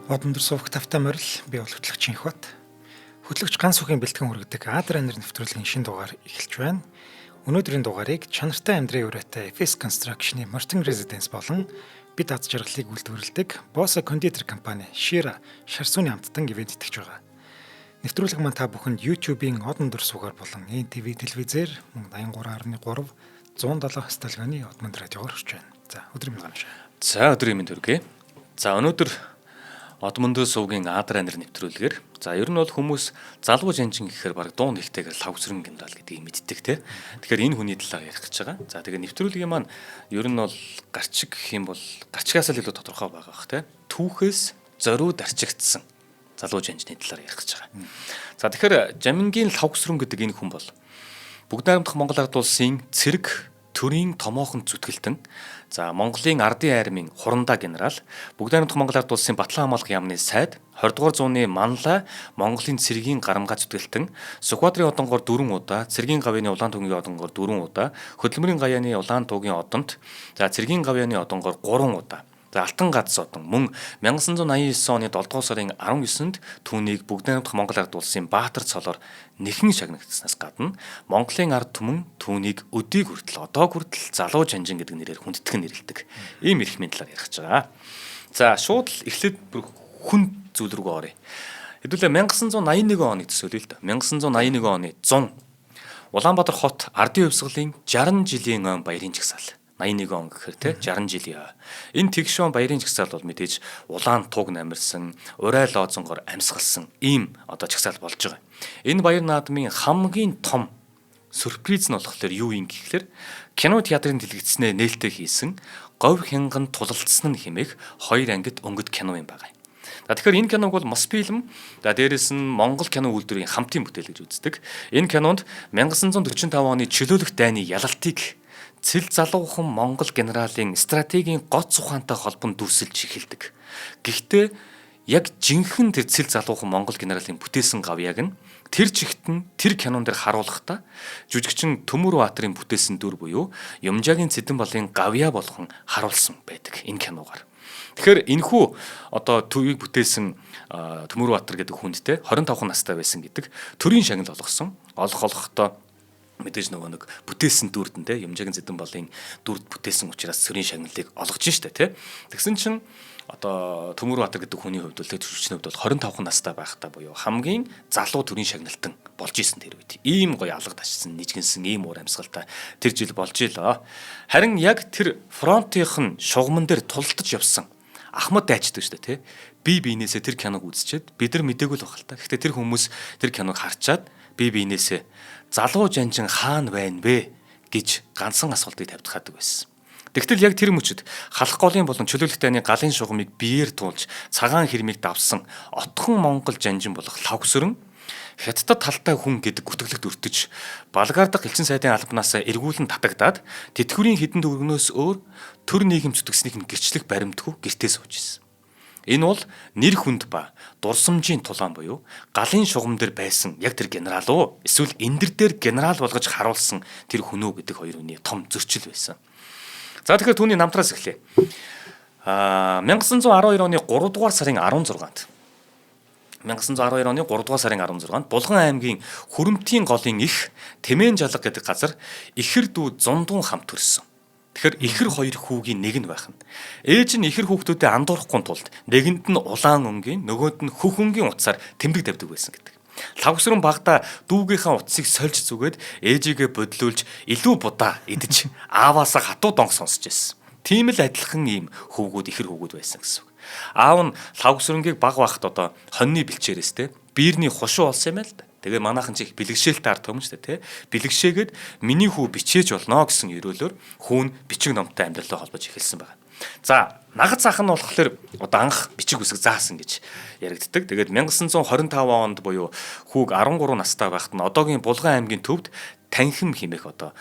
Одон дор суух тавтай морил би бол хөтлөгч Инхбат. Хөтлөгч ганц үхийн бэлтгэн хүргэдэг Адранер нэвтрүүлгийн шинэ дугаар эхэлж байна. Өнөөдрийн дугаарыг чанартай амьдрын өрөөтэй FS Construction-ы Morton Residence болон бид аз жаргалыг үйлдвэрлэдэг Bosa кондитер компани Shira Шарсууны хамттан ивент итгэж байгаа. Нэвтрүүлэг маань та бүхэнд YouTube-ийн одон дор суугаар болон NTV телевизээр 83.3 170 сталганы одмонд радиогоор хүрч байна. За өдрийн мэнд гэнэ. За өдрийн мэнд хүргэе. За өнөөдөр Одмондо суугийн Адранер нэвтрүүлгээр ер нь бол хүмүүс залуу жанжин гэхээр баг дуун хэлтэйгээр лавсрын генерал гэдгийг мэддэг те. Тэгэхээр энэ хүний талаар ярих гэж байгаа. За тэгээ нэвтрүүлгийн маань ер нь бол гарчиг гэх юм бол гарчигаас л илүү тодорхой байгаа бах те. Түүхээс зориуд арчигдсан залуу жанжны талаар ярих гэж байгаа. За тэгэхээр Жамингийн лавсрын гэдэг энэ хүн бол Бүгд найрамдах Монгол Ард улсын цэрэг төрийн томоохон зүтгэлтэн Монголын ардын армийн хурандаа генерал, Бүгд найрамдах Монгол Ард улсын Батлан хамгаалах яамны сайд, 20 дугаар зууны манлай Монголын цэргийн гарамгаа зүтгэлтэн, Сүхбаатарын одонгоор 4 удаа, цэргийн гавьяаны улаан түүгийн одонгоор 4 удаа, Хөдөлмөрийн гавьяаны улаан түүгийн одонд, цэргийн гавьяаны одонгоор 3 удаа. Алтан гац одон мөн 1989 оны 7 дугаар сарын 19-нд түүнийг Бүгд найрамдах Монгол Ард улсын Баатар цолоор нэхэн шагнагдсанаас гадна Монголын ард түмэн түүнийг өдийг хүртэл одоо хүртэл залуу жанжин гэдэг нэрээр хүндэтгэн нэрлэдэг. Ийм эрхмийн талаар ярих гэж байгаа. За шууд л эхлээд хүн зүйл рүү оръё. Хэдүүлээ 1981 оны төсөөлөл л да. 1981 оны 100 Улаанбаатар хот ардын хувьсгалын 60 жилийн өн баярын жагсаал. 81 он гэхээр те 60 жилийн. Энэ тэгшүүн баярын жагсаал бол мэдээж улаан туг намирсан, урай лоозонгоор амьсгалсан ийм одоо жагсаал болж байгаа. Энэ баяр наадмын хамгийн том сюрприз нь болохоор юу юм гэхэлэр кино театрын дэлгэцснээ нээлттэй хийсэн говь хянган тулалдсан нь хэмээх 2 ангид өнгөт кино юм байна. Тэгэхээр энэ киног бол Мосфильм, дээрээс нь Монгол кино үйлдвэрийн хамтын бүтээл гэж үздэг. Энэ кинонд 1945 оны чөлөөлөх дайны ялалтыг цэл залуухан Монгол генералын стратегийн гоц ухаантай холбонд дүрсэлж эхэлдэг. Гэхдээ яг жинхэнэ тэр цэл залуухан Монгол генералын бүтээсэн гавьяаг нь тэр чигт нь тэр кинон дээр харуулахдаа жүжигчин Төмөр Баатарын бүтээсэн дүр буюу Юмжаагийн Цэдэн балын гавьяа болгон харуулсан байдаг энэ киногаар. Тэгэхээр энэхүү одоо төвийг бүтээсэн Төмөр Баатар гэдэг хүндтэй 25 настай байсан гэдэг төрийн шагнал олгосон. Олохдоо мэдээж нөгөө нэг бүтээсэн дүрдэн те Юмжаагийн Цэдэн балын дүрд бүтээсэн учраас сөрийн шагналыг олгож штэ те. Тэгсэн чинь одоо Төмөр Баатар гэдэг хүний хувьд бол жүжигчний хувьд бол 25 настай байхдаа буюу хамгийн залуу төрийн шагналтан болж исэн тэр үед. Ийм гоё алга ташсан, нижгэнсэн ийм уур амьсгалтай тэр жил болж илаа. Харин яг тэр фронтын шугамн дээр тулдаж явсан Ахмад дайчдаг штэ те. Би биенээсээ тэр киног үзчихэд бид нар мдэггүй л баг л та. Гэхдээ тэр хүмүүс тэр киног харчаад би биенээсээ залуу жанжин хаана байна вэ гэж ганцхан асуултыг тавьдаг байсан. Тэгтэл яг тэр мөчөд халах голын болон чөлөөлөх дайны галын шугамыг биеэр туулж цагаан хэрмийг давсан отхон Монгол жанжин болох лавсрын хятадд талтай хүн гэдэг гүтгэлэгт өртөж Балгаардах элчин сайдын албанаас эргүүлэн татагдаад тэтгэврийн хідэн төгрөгнөөс өөр төр нийгэм зүтгэснийг нь гэрчлэх баримтгүй гэртээ сууж ирсэн. Энэ бол нэр хүнд ба дурсамжийн тулаан буюу галын шугам дээр байсан яг тэр генерал уу эсвэл эндэр дээр генерал болгож харуулсан тэр хүн үү гэдэг хоёр үний том зөрчил байсан. За тэгэхээр түүний намтраас эхлэе. 1912 оны 3 дугаар сарын 16-нд 1912 оны 3 дугаар сарын 16-нд Булган аймгийн Хүрэмтийн голын их Тэмээн жалга гэдэг газар ихэр дүү Зундун хамт төрсөн. Тэгэхээр ихэр хоёр хүүгийн нэг нь байх нь. Ээж нь ихэр хүүхдүүдэд андуурахгүй тулд нэгэнд нь улаан өнгийн, нөгөөд нь хөх өнгийн утсаар тэмдэг тавьдаг байсан гэдэг. Лавсрын багада дүүгийнхаа утсыг сольж зүгээд ээжигээ бодлуулж илүү будаа идэж ааваасаа хатуу донх сонсч байсан. Тийм л адилхан ийм хүүгүүд ихэр хүүгүүд байсан гэсэн үг. Аав нь лавсрынгийг баг багт одоо хоньны бэлчээрээс те биерний хушуу олсон юм байл та. Тэгээ манайхан чих бэлгшээлтэй ард том шүү дээ, тэ. Бэлгшээгээд миний хүү бичээж болно гэсэн өрөөлөөр хүүн бичиг номтой амьдралаа холбож эхэлсэн байна. За, нагад заах нь болохоор одоо анх бичиг үсэг заасан гэж яригддаг. Тэгээд 1925 онд буюу хүүг 13 настай байхад нь одоогийн Булган аймгийн төвд танхим хэмээх одоо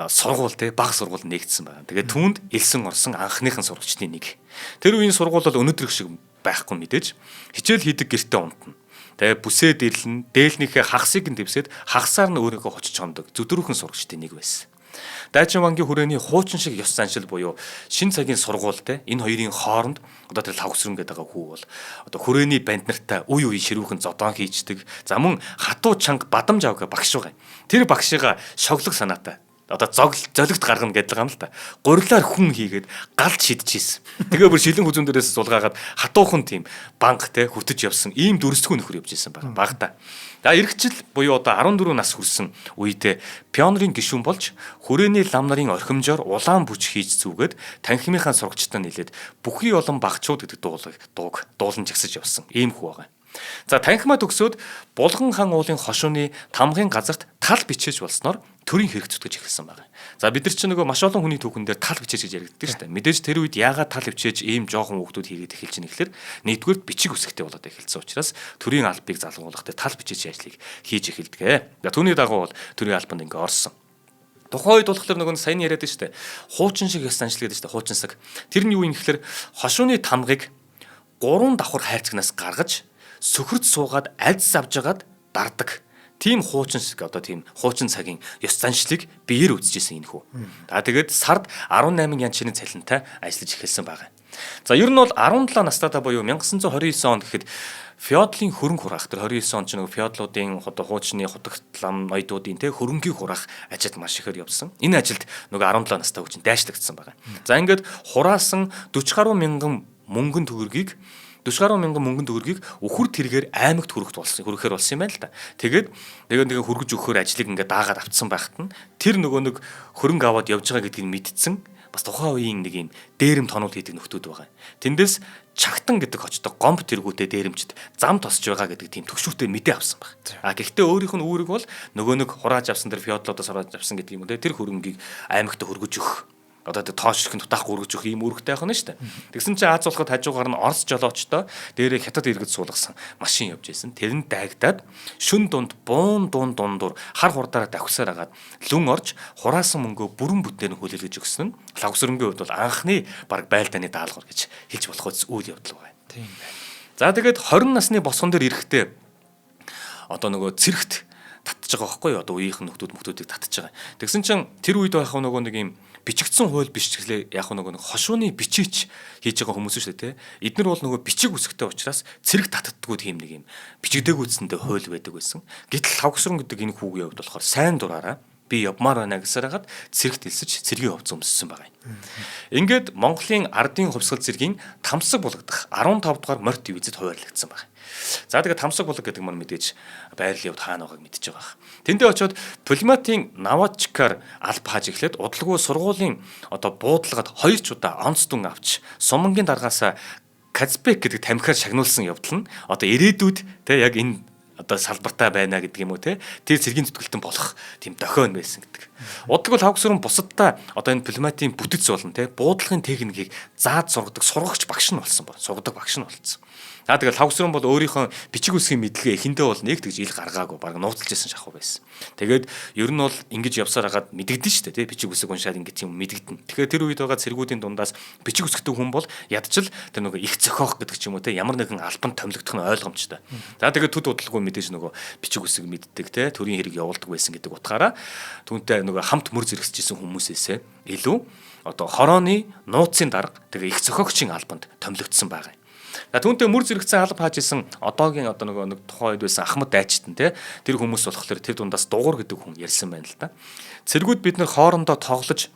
сургууль те баг сургууль нэгдсэн байна. Тэгээд түүнд элсэн орсон анхныхан сурагчдын нэг. Тэр үеийн сургууль бол өнөөдрөх шиг байхгүй мэдээж хичээл хийдэг гэртээ унтна. Тэгээ бүсээд ирлэн дээлнийхээ хагасыг нь дэвсээд хагасаар нь өөрийгөө хочж чондог зүдрүүхэн сурагчдын нэг байсан. Дайчин вангийн хүрээний хуучин шиг ёс заншил буюу шин цагийн сургуультай энэ хоёрын хооронд одоо тэр лавсрын гэдэг хүү бол одоо хүрээний банд нартай үе үе ширүүхэн зодон хийждэг. За мөн хатуу чанга бадамж авга багш байгаа. Тэр багшигаа шоглог санаатай одоо золигт гаргана гэдэг юм л та. Гурилаар хүн хийгээд галд шидчихсэн. Тэгээ бүр шилэн хүзүүн дээрээс сулгаагаад хатуухан тийм банк те хүртэж явсан ийм дүрсгүй нөхөр явж исэн баг. Багта. За эргэжил буюу одоо 14 нас хүрсэн үедээ пионерын гишүүн болж хүрээний лам нарын орхимжоор улаан бүч хийж зүгээд танхимынхаа сурагчтай нийлээд бүхий олон багчууд гэдэг дуулан жагсаж явсан. Ийм хүү байгаа. За танхимаа төгсөөд Булган хаан уулын хошууны тамгын газарт тал бичээж болсноор төрийн хэрэг зүтгэж эхэлсэн байна. За бид нар чинь нөгөө маш олон хүний түүхэн дээр тал бичээж гэж яригддаг шүү дээ. Мэдээж тэр үед яагаад тал бичээж ийм жоохон хүүхдүүд хийгээд эхэлж байгаа гэхээр нэгдүгээр бичиг үсгтэй болоод эхэлсэн учраас төрийн албыг залгуулахдаа тал бичээж ажлыг хийж эхэлдэг. За түүний дагуу бол төрийн албанд ингээ орсон. Тухайн үед болохоор нөгөө сайн яриад шүү дээ. Хуучин шиг ёс заншил гэдэг шүү дээ. Хуучин саг. Тэр нь юу юм гэхээр хошууны тамгыг 3 давхар хайрцагнаас гаргаж сөхөрд суугаад альц авжгаад дардаг. Тийм хуучин шиг одоо тийм хуучин цагийн ёс заншлыг биеэр үзчихсэн энэ хүү. За тэгээд сард 18 янз бүрийн цалинтай ажиллаж эхэлсэн байгаа. За ер нь бол 17 настайдаа буюу 1929 онд гэхэд феодлын хөрөнгө хураах тэр 29 он ч нэг феодлуудын одоо хуучны хутагт лам ноёдуудын те хөрөнгийг хураах ажилд маш ихээр явсан. Энэ ажилд нөгөө 17 настай хүчин дайшлагдсан байгаа. За ингээд хураасан 40 гаруй мянган мөнгөн төгрөгийг 40 гаруй мянган мөнгөн төгрөгийг өхөр тэргээр аймагт хүрэхээр болсон юм байна л да. Тэгээд нэг хөргөж өгөхөр ажлыг ингээд даагаад авцсан байхад нь тэр нөгөө нэг хөрөнгө аваад явж байгаа гэдгийг мэдсэн бас тухайн үеийн нэг юм дээрэм тонууд хийдэг нөхдүүд байгаа. Тэндээс чагтан гэдэг очдог гомб тэргүүтэй дээремчд зам тосч байгаа гэдэг тийм төгшүүртэй мэдээ авсан баг. А гэхдээ өөрийнх нь үүрэг бол нөгөө нэг хурааж авсан тэр феодлоодоос хурааж авсан гэдэг юм үү. Тэр хөрөнгийг аймагт хөргөж өгөх одоо тоош их тутаах үргэж өгөх юм үүрэгтэй байх нь шүү дээ. Тэгсэн чинь Аз улсад хажуугаар нь Орос жолоочтой дээрээ хятад иргэд суулгасан машин явж байсан. Тэр нь дайгдаад шүн дунд буун дундуур хар хурдаараа давхсаар агаад лүн орж хураасан мөнгөө бүрэн бүтээр нь хүлээлгэж өгсөн нь лавсрынгийн хувьд бол анхны баг байлдааны даалгавар гэж хэлж болох үйл явдал байна. Тийм байна. За тэгээд 20 насны босгон дээр ирэхдээ одоо нөгөө цэрэгт татж байгаа байхгүй юу? Одоо үеийнхэн нөхдүүдийг татж байгаа. Тэгсэн чинь тэр үед байх нөгөө нэг юм бичигдсэн хууль биш гэхлээр яг нөгөө нэг хошууны бичээч хийж байгаа хүмүүс шүү дээ, тэ. Эднэр бол нөгөө бичиг үсгтэй учраас цэрэг татдаггүй тийм нэг юм бичигдээгүйцэндээ хууль байдаг байсан. Гэтэл лавсрын гэдэг энэ хүүгийн хувьд болохоор сайн дураараа би явмаар байна гэсээр хагаад цэрэгт элсэж цэргийн хувьд өмссөн байгаа юм. Ингээд Монголын ардын хувьсгал цэргийн Тамсаг булгадах 15 дугаар морьт дивизэд хуваарлагдсан байна. За тэгээд Тамсаг булаг гэдэг маань мэдээж байрлал явд хаана байгааг мэдчихэж байгаа. Тэндээ очиод Пулематийн Навачкаар алба хааж эхлээд удалгүй сургуулийн одоо буудлагад 2 удаа онц дүн авч сумангийн даргаасаа Казбек гэдэг тамхиар шагнуулсан явдал нь одоо ирээдүйд те яг энэ одоо салбартай байна гэдэг юм уу те тэр цэргийн зүтгэлтэн болох тийм дохион байсан гэдэг. Удалгүй лавсрын бусадтай одоо энэ Пулематийн бүтэц болон те буудлагын техникийг зааж сургадаг сургагч багш нь болсон ба сургадаг багш нь болсон. За тэгэл лавсрын бол өөрийнхөө бичиг үсгийн мэдлэгээ эхэндээ бол нэг тэгж ил гаргаагүй баг нууцлж байсан шахуу байсан. Тэгээд ер нь бол ингэж явсаар хагаад мэдэгдэн шүү дээ тий бичиг үсэг уншаад ингэж юм мэдэгдэн. Тэгэхээр тэр үед байгаа цэргүүдийн дундаас бичиг үсгдэг хүн бол ядчил тэр нөгөө их зохиох гэдэг ч юм уу тий ямар нэгэн албанд томилогдох нь ойлгомжтой. За тэгээд төд удалгүй мэдээж нөгөө бичиг үсэг мэддэг тий төрийн хэрэг явуулдаг байсан гэдэг утгаараа түүнтэй нөгөө хамт мөр зэрэгсэжсэн хүмүүсээсээ илүү одоо хорооны нууцын дарга тэгээ их зохиогчийн албанд томилогдсон байгаа. Түүнтэй мөр зэрэгцэн алба хааж исэн одоогийн одоо нэг тухайн үед байсан Ахмад Дайчтан те тэр хүмүүс болохоор тэр дундаас дугуур гэдэг хүн ярьсан байна л да. Цэргүүд бид нар хоорондоо тоглож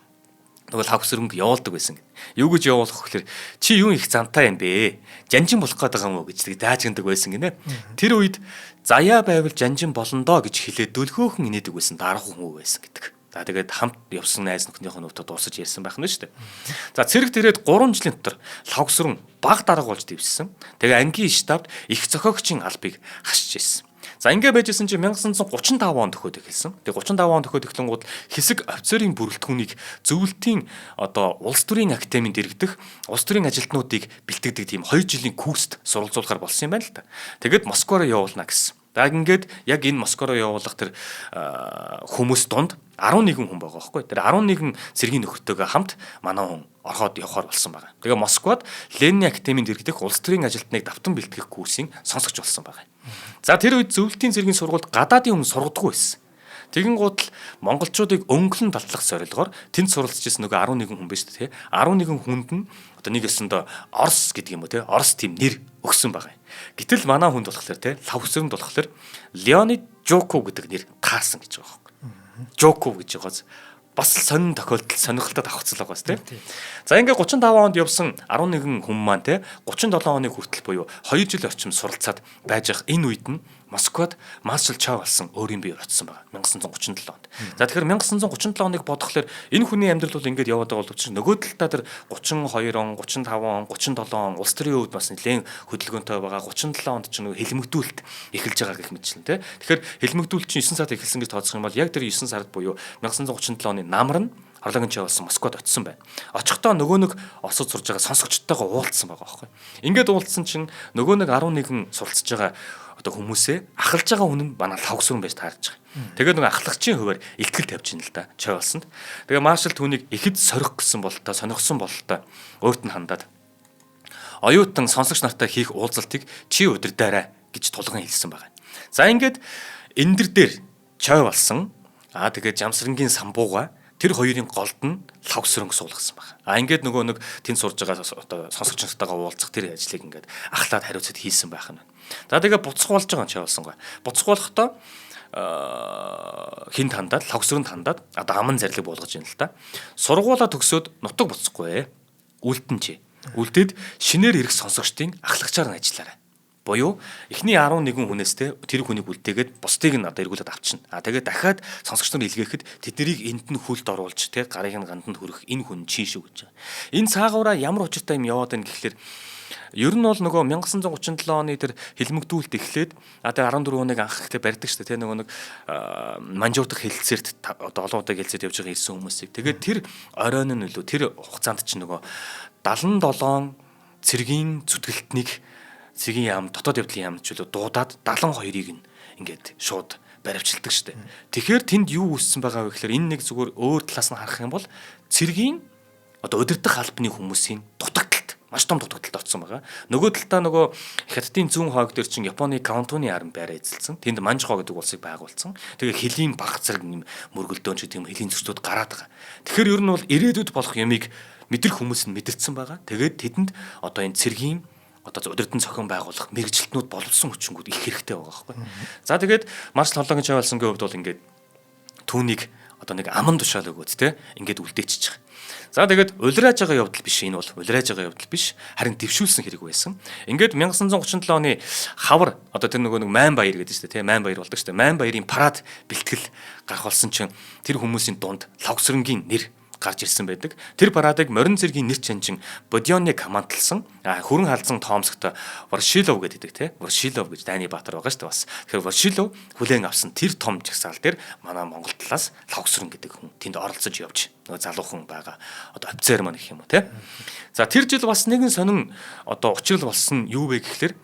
нөгөө лавсрынг явуулдаг байсан. Юу гэж явуулах гэхээр чи юу их зантай юм бэ? Жанжин болох гээд байгаа юм уу гэж тэг даажгэндаг байсан гинэ. Тэр үед заяа байвал жанжин болно доо гэж хэлээд дөлхөөхөн инээдэг байсан дарга хүн байсан гэдэг. За тэгээд хамт явсан найз нөхнийхөө нүвтэ дуусаж ярьсан байх нь шүү дээ. За цэрэгт ирээд 3 жилийн дотор лавсрын баг дарга болж дэвссэн. Тэгээ ангийн штабд их зохиогчийн албыг хасч ирсэн. За ингэ байжсэн чинь 1935 онд төхөөд эхэлсэн. Тэгээ 35 онд төхөөд эхлэнгууд хэсэг офицерын бүрэлдэхүүнийг зөвлөлтийн одоо улс төрийн академид дэргэдэх улс төрийн ажилтнуудыг бэлтгэдэг тийм 2 жилийн курст суралцуулахар болсон юм байна л да. Тэгээд Москваар явуулна гэсэн. За ингээд яг энэ Москваар явуулах тэр хүмүүс донд 11 хүн байгаа байхгүй. Тэр 11 цэргийн нөхөртөөгөө хамт манай хүн орхоод явахаар болсон байгаа. Тэгээ Москвад Ленин академид дэргэдэх улс төрийн ажилтныг давтан бэлтгэх курсыг сонсгож болсон байгаа. За тэр үед зөвлөлтийн цэргийн сургуульд гадаадын хүн сургадаггүй байсан. Тэгин гутал монголчуудыг өнгөлн далдлах зорилгоор тэнд суралцж ирсэн нөгөө 11 хүн биш үү те. 11 хүнд нь одоо нэг ёсондоо Орос гэдэг юм уу те. Орос тийм нэр өгсөн байгаа юм. Гэтэл манай хүнд болохоор те лавсранд болохоор Леонид Жоков гэдэг нэр таарсан гэж байгаа байхгүй. Жоков гэж байгааз бас сонин тохиолдол сонирхолтой давхцал байгаа бас тийм. За ингээ 35 онд явсан 11 хүн маань те 37 оны хүртэл буюу 2 жил орчим суралцаад байж ах энэ үед нь Москвад маршал Чав болсон өөрийн биеэр очсон байгаа 1937 онд. За тэгэхээр 1937 оныг бодохлоор энэ хүний амьдрал бол ингээд яваад байгаа боловч нөгөө талдаа тэр 32 он, 35 он, 37 он улс төрийн үед бас нэлээд хөдөлгөөнтэй байгаа 37 онд ч нэг хэлмэгдүүлэлт эхэлж байгаа гэх мэтчлэн те. Тэгэхээр хэлмэгдүүлэлт чинь 9 сард эхэлсэн гэж тооцох юм бол яг тэр 9 сард буюу 1937 оны намар нь Орлагын Чав болсон Москвад очсон байна. Очихдоо нөгөө нэг Оросд сурж байгаа сонсогчтойгоо уулзсан байгаа байхгүй. Ингээд уулзсан чинь нөгөө нэг 11 суралцж байгаа одоо хүмүүсээ ахалж байгаа хүн нь манай лавсрын байж таарж байгаа. Тэгээд нөгөө ахлагчийн хуваар ихтгэл тавьж ин л да Чав болсонд. Тэгээ маршал түүнийг ихэд сорих гэсэн бололтой сонирхсон бололтой өөрт нь хандаад оюутан сонсогч нартай хийх уулзалтыг чи удирдаарай гэж тулган хэлсэн байгаа. За ингээд эндэр дээр Чав болсон. Тэгээд Жамсрангийн самбууга тэр хоёрын голд нь лавсрынг суулгасан байна. Ингээд нөгөө нэг тэнд сурж байгаа одоо сонсогч нартайгаа уулзах тэр ажлыг ингээд ахлаад хариуцаад хийсэн байх нь. За тэгээ буцхуулж байгаа юм чи болсон гоо. Буцхуулахдаа хинт хандаад лавсрынд хандаад одоо аман зарлиг болгож юм л та. Сургуулаа төгсөөд нутаг буцахгүй. Үлдэн чи. Үлдээд шинээр ирэх сонсогчдын ахлагчаар нь ажиллаарай. Буюу эхний 11 хүнээс те тэр хүнийг үлдээгээд бусдыг нь одоо эргүүлээд авчна. Тэгээд дахиад сонсогч нар илгээхэд тэднийг энд нь хүлд оруулж те гарыг нь ганданд хүрэх энэ хүн чи шүү гэж байгаа. Энэ цаагаараа ямар учиртай юм яваад байна гэхэлэр ер нь бол нөгөө 1937 оны тэр хэлмэгдүүлэлт эхлээд тэр 14 хүнийг анх ихтэй барьдаг шүү дээ. Нөгөө нэг манжуудах хэлцээрт одоо олон удаа хэлцээд явж байгаа ирсэн хүмүүсийг. Тэгээд тэр оройн нь үлээ тэр хугацаанд чинь нөгөө 77 цэргийн зүтгэлтнийг цэгийн яам дотоод явдлын яам ч үлээ дуудаад 72-ыг нь ингээд шууд баривчилдаг шүү дээ. Тэгэхээр тэнд юу үүссэн байгаа вэ гэхээр энэ нэг зүгээр өөр талаас нь харах юм бол цэргийн одоо удирдах албаны хүмүүсийн дутагдалт маш том дутагдалт орсон байгаа. Нөгөө талдаа нөгөө Хятадын зүүн хойг дээр чинь Японы Кантоны арми байраа эзэлсэн. Тэнд Манжхоо гэдэг улсыг байгуулсан. Тэгээ хөлийн баг зэрэг юм мөргөлдөөн ч гэдэг юм хөлийн зөрчилдөд гараад байгаа. Тэгэхээр ер нь бол ирээдүйд болох ямыг мэдрэх хүмүүс нь мэдэрсэн байгаа. Тэгээд тэдэнд одоо энэ цэргийн одоо удирдан цохин байгуулах мэрэгжилтнүүд боловсон хүчингүүд их хэрэгтэй байгаа байхгүй. За тэгээд маршал Орлагын Чав болсонгийн хувьд бол ингээд түүнийг одоо нэг аман тушаал өгөөд те ингээд үлдээчихэж байгаа. За тэгээд улираж байгаа явдал биш энэ бол улираж байгаа явдал биш харин дэвшүүлсэн хэрэг байсан. Ингээд 1937 оны хавар одоо тэр нөгөө нэг Майн баяр гэдэг чинь те Майн баяр болдог шүү дээ. Майн баярын парад бэлтгэл гарах болсон чинь тэр хүмүүсийн дунд лавсрынгийн нэр гарч ирсэн байдаг. Тэр парадыг морин цэргийн нэр чанжин Бодионы командалсан хүрэн халдсан Томскт Воршилов гэдэг те Воршилов гэж дайны баатар байгаа шүү дээ бас. Тэгэхээр Воршилов хүлээн авсан тэр том жагсаал дээр манай Монгол талаас лавсрын гэдэг хүн тэнд оролцож явж нөгөө залуухан байгаа одоо офицер маань гэх юм уу те. За тэр жил бас нэгэн сонин одоо учрал болсон юу вэ гэхэлэр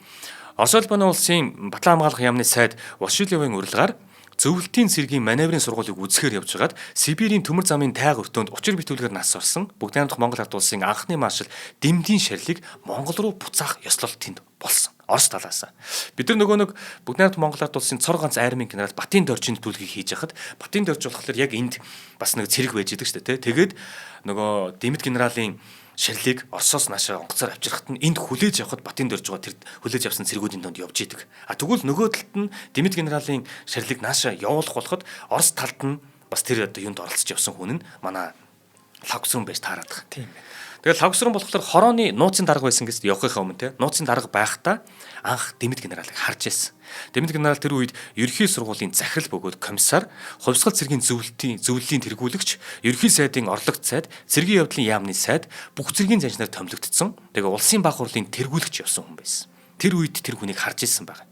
Орос улбаны улсын Батлан хамгаалах яамны сайд Воршиловын урилгаар зөвлөлтийн цэргийн маневрын сургуулийг үзэхээр явж байгаад Сибирийн төмөр замын тайг өртөөнд учир битүүлгээр нас орсон Бүгд найрамдах Монгол ард улсын анхны маршал Дэмдийн шарлыг Монгол руу буцаах ёслол тэнд болсон. Орос талаас. Бид нар нөгөө нэг Бүгд найрамдах Монгол ард улсын цор ганц армийн генерал Батын Доржийн төлгийг хийж яхад Батын Дорж болохоор яг энд бас нэг цэрэг байж идэг шүү дээ. Тэгээд нөгөө Дэмэд генералын шарлыг Оросоос наашаа онгоцоор авчрахад нь энд хүлээж явахад Батын Дорж байгаа тэр хүлээж авсан цэргүүдийн донд явж идэг. Тэгвэл нөгөө талд нь Дэмэд генералын шарлыг наашаа явуулах болоход Орос талд нь бас тэр одоо юунд оролцож явсан хүн нь манай лавсрын байж таарад байгаа. Тийм ээ. Тэгээд лавсрын болохоор хорооны нууцын дарга байсан гэж явахынхаа өмнө те нууцын дарга байхдаа анх Дэмэд генералыг харж ирсэн. Дэмэд генерал тэр үед ерхий сургуулийн захирал бөгөөд комиссар, хувьсгал цэргийн зөвлөлийн тэргүүлэгч, ерхий сайдын орлогч сайд, цэргийн явдлын яамны сайд бүх цэргийн занчнаар томилогдсон. Тэгээ улсын баг хурлын тэргүүлэгч явсан хүн байсан. Тэр үед тэр хүнийг харж ирсэн байна.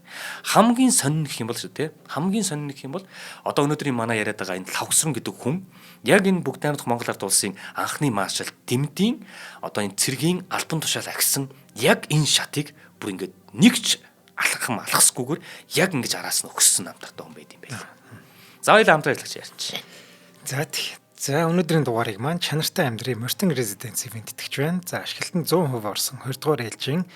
Хамгийн сонин гэх юм бол шүү те. Хамгийн сонин гэх юм бол одоо өнөөдрийн манай яриад байгаа энэ лавсрын гэдэг хүн яг энэ Бүгд найрамдах Монгол ард улсын анхны маршал Дэмдийн одоо энэ цэргийн албан тушаал агсан яг энэ шатыг бүр ингээд нэгч алхасгүйгээр яг ингэж араас нь өгсөн намтартай хүн байд юм байна. За хоёул хамтран ажиллаж ярьчих. За өнөөдрийн дугаарыг маань чанартай амьдрын Мортон резиденц ивент итгэж байна. За ашиглалтанд 100% орсон 20 дугаар ээлжийн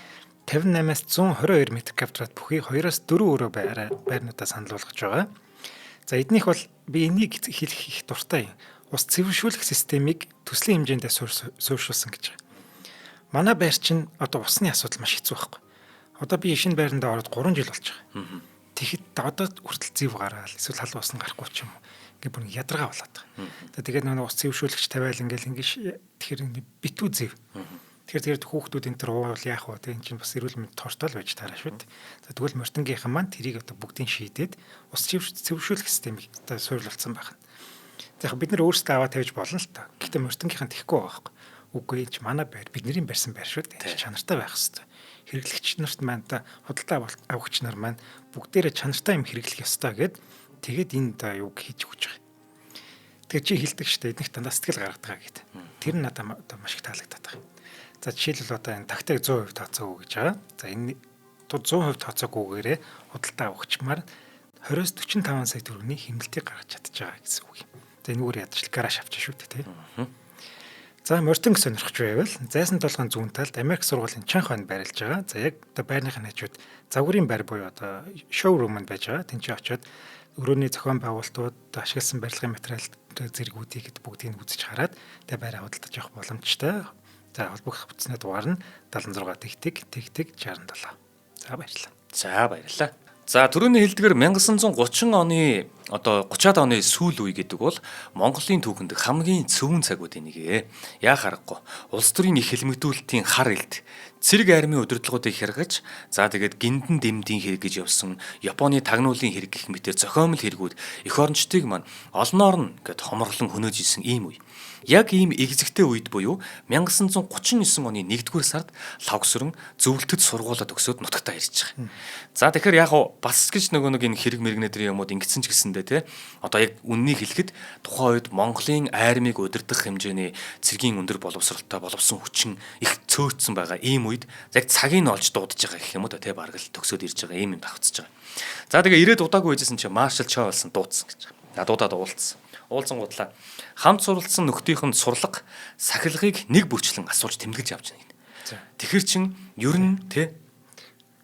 58-аас 122 м квадрат бүхий 2-4 өрөө байрнуудаа санал болгож байгаа. За эднийх бол би энийг хэлэх их дуртай юм. Ус цэвэршүүлэх системийг төслийн хэмжээндээ суурьшуулсан гэж байгаа. Манай байр чинь одоо усны асуудал маш хэцүү байхгүй. Одоо би шинэ байрандаа ороод 3 жил болж байгаа. Тэгэхэд одоо хүртэл зэв гараал эсвэл халуун ус нь гарахгүй ч юм уу. Ингээ бүр ядаргаа болоод байгаа. Тэгээд нөгөө ус цэвэршүүлэгч тавиал ингээл тэгэхээр битүү зэв. Тэгэхээр хүүхдүүд энэ төр уувал яах вэ? Энэ чинь бас эрүүл мэнд тортой л байж таараа шүү дээ. За тэгвэл мортингийнхан маань тэрийг одоо бүгдийг шийдээд ус цэвэршүүлэх системийг одоо суурилсан байна. За яг бид нар өөрсдөө аваа тавьж болно л та. Гэхдээ мортингийнхан тэхгүй байгаа байхгүй. Үгүй энэ ч манай байр бидний барьсан байр шүү дээ. Чанартай байх хэрэгтэй. Хэрэглэгч нарт маань та худалдаа авагч нар маань бүгдээрээ чанартай юм хэрэглэх ёстой гэд тэгээд энэ да юг хийж өгч байгаа. Тэгээ чи хэлдэг штэ эднийх дандаа сэтгэл гаргадаг гэд. Тэр нь надад одоо маш их таалагдаад байгаа. За жишээлбэл одоо энэ тагтайг 100% тооцоогүй гэж байгаа. За энэ 100% тооцоогүйгээрээ худалдаа авахчмаар 20-45 сая төгрөгийн хэмнэлтийг гаргаж чадчихаа гэсэн үг юм. За энэ үгээр ядчил гараж авчих шүү дээ тий. За мортинг сонирхож байвал зайсан толгойн зүүн талд Америк сургуулийн Чанх хойно байрлаж байгаа. За яг одоо байрныхын хажууд загварын байр буюу одоо шоурум нь байж байгаа. Тэнцээ очиод өрөөний зохион байгуулалтууд ашигласан барилгын материал зэргүүдийг бүгдийг нь үзэж хараад тэ байраа худалдаж явах боломжтой. За холбогдох бүтцний дугаар нь 76 тэгтэг 67. За баярлалаа. За баярлалаа. За түрүүний хэлдгээр 1930 оны одоо 30-аад оны сүүл үе гэдэг бол Монголын түүхэнд хамгийн цөвөн цагуудын нэг. Яах аргагүй. Улс төрийн их хэлмэгдүүлэлтийн хар элд цэрэг армийн удирдлагуудыг хэрэгж за тэгээд гиндэн дэмдийн хэрэг гэж явсан Японы тагнуулын хэрэг гэх мэтээр зохиомл хэрэгүүд эх орончдыг маань олноор нь гэд хомроглон хөнөөж исэн ийм үе. Яг ийм эгзэгтэй үед буюу 1939 оны 1-р сард Лавгсүрэн зөвлөлтөд сургуулаад өгсөд нутагтаа ирж байгаа. За тэгэхээр яг бас гэж нөгөө нэг энэ хэрэг мэрэгнэдрийн юмуд ингэсэн ч гэсэндээ те одоо яг үннийг хэлэхэд тухайн үед Монголын армийг удирдах хэмжээний цэргийн өндөр боловсролтой боловсон хүчин их цөөрцсөн байгаа ийм үед яг цагийг нь олж дуудаж байгаа гэх юм уу те бараг л төгсөөд ирж байгаа ийм юм давцж байгаа. За тэгээ ирээд удаагүй байжсэн чинь Маршал Чоо болсон дуудсан гэж. Дуудаад уулзсан. Уулзсан гутлаа хамт суралцсан нөхдийнх нь сурлага сахилгыг нэг бүрчлэн асууж тэмдэглэж явж байна. Тэгэхэр чин ер нь те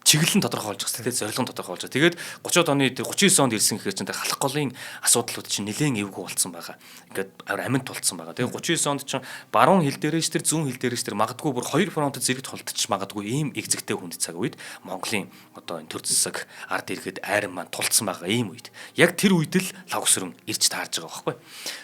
чиглэлэн тодорхойлж байгаа тийм зорилгон тодорхойлж байгаа. Тэгээд 30-аад оны 39 онд ирсэн гэхээр чинь халах голын асуудлууд чинь нэлээд эвгүй болцсон байгаа. Ингээд аминд тулцсан байгаа. Тэгээд 39 онд чинь баруун хил дээрээс тэр зүүн хил дээрээс тэр магадгүй бүр хоёр фронтод зэрэгт холдчих магадгүй ийм эгзэгтэй хүнд цаг үед Монголын одоо энэ төр засаг ард ирэхэд айран маань тулцсан байгаа ийм үед. Яг тэр үед л Лавгсүрэн ирж таарж байгаа байхгүй.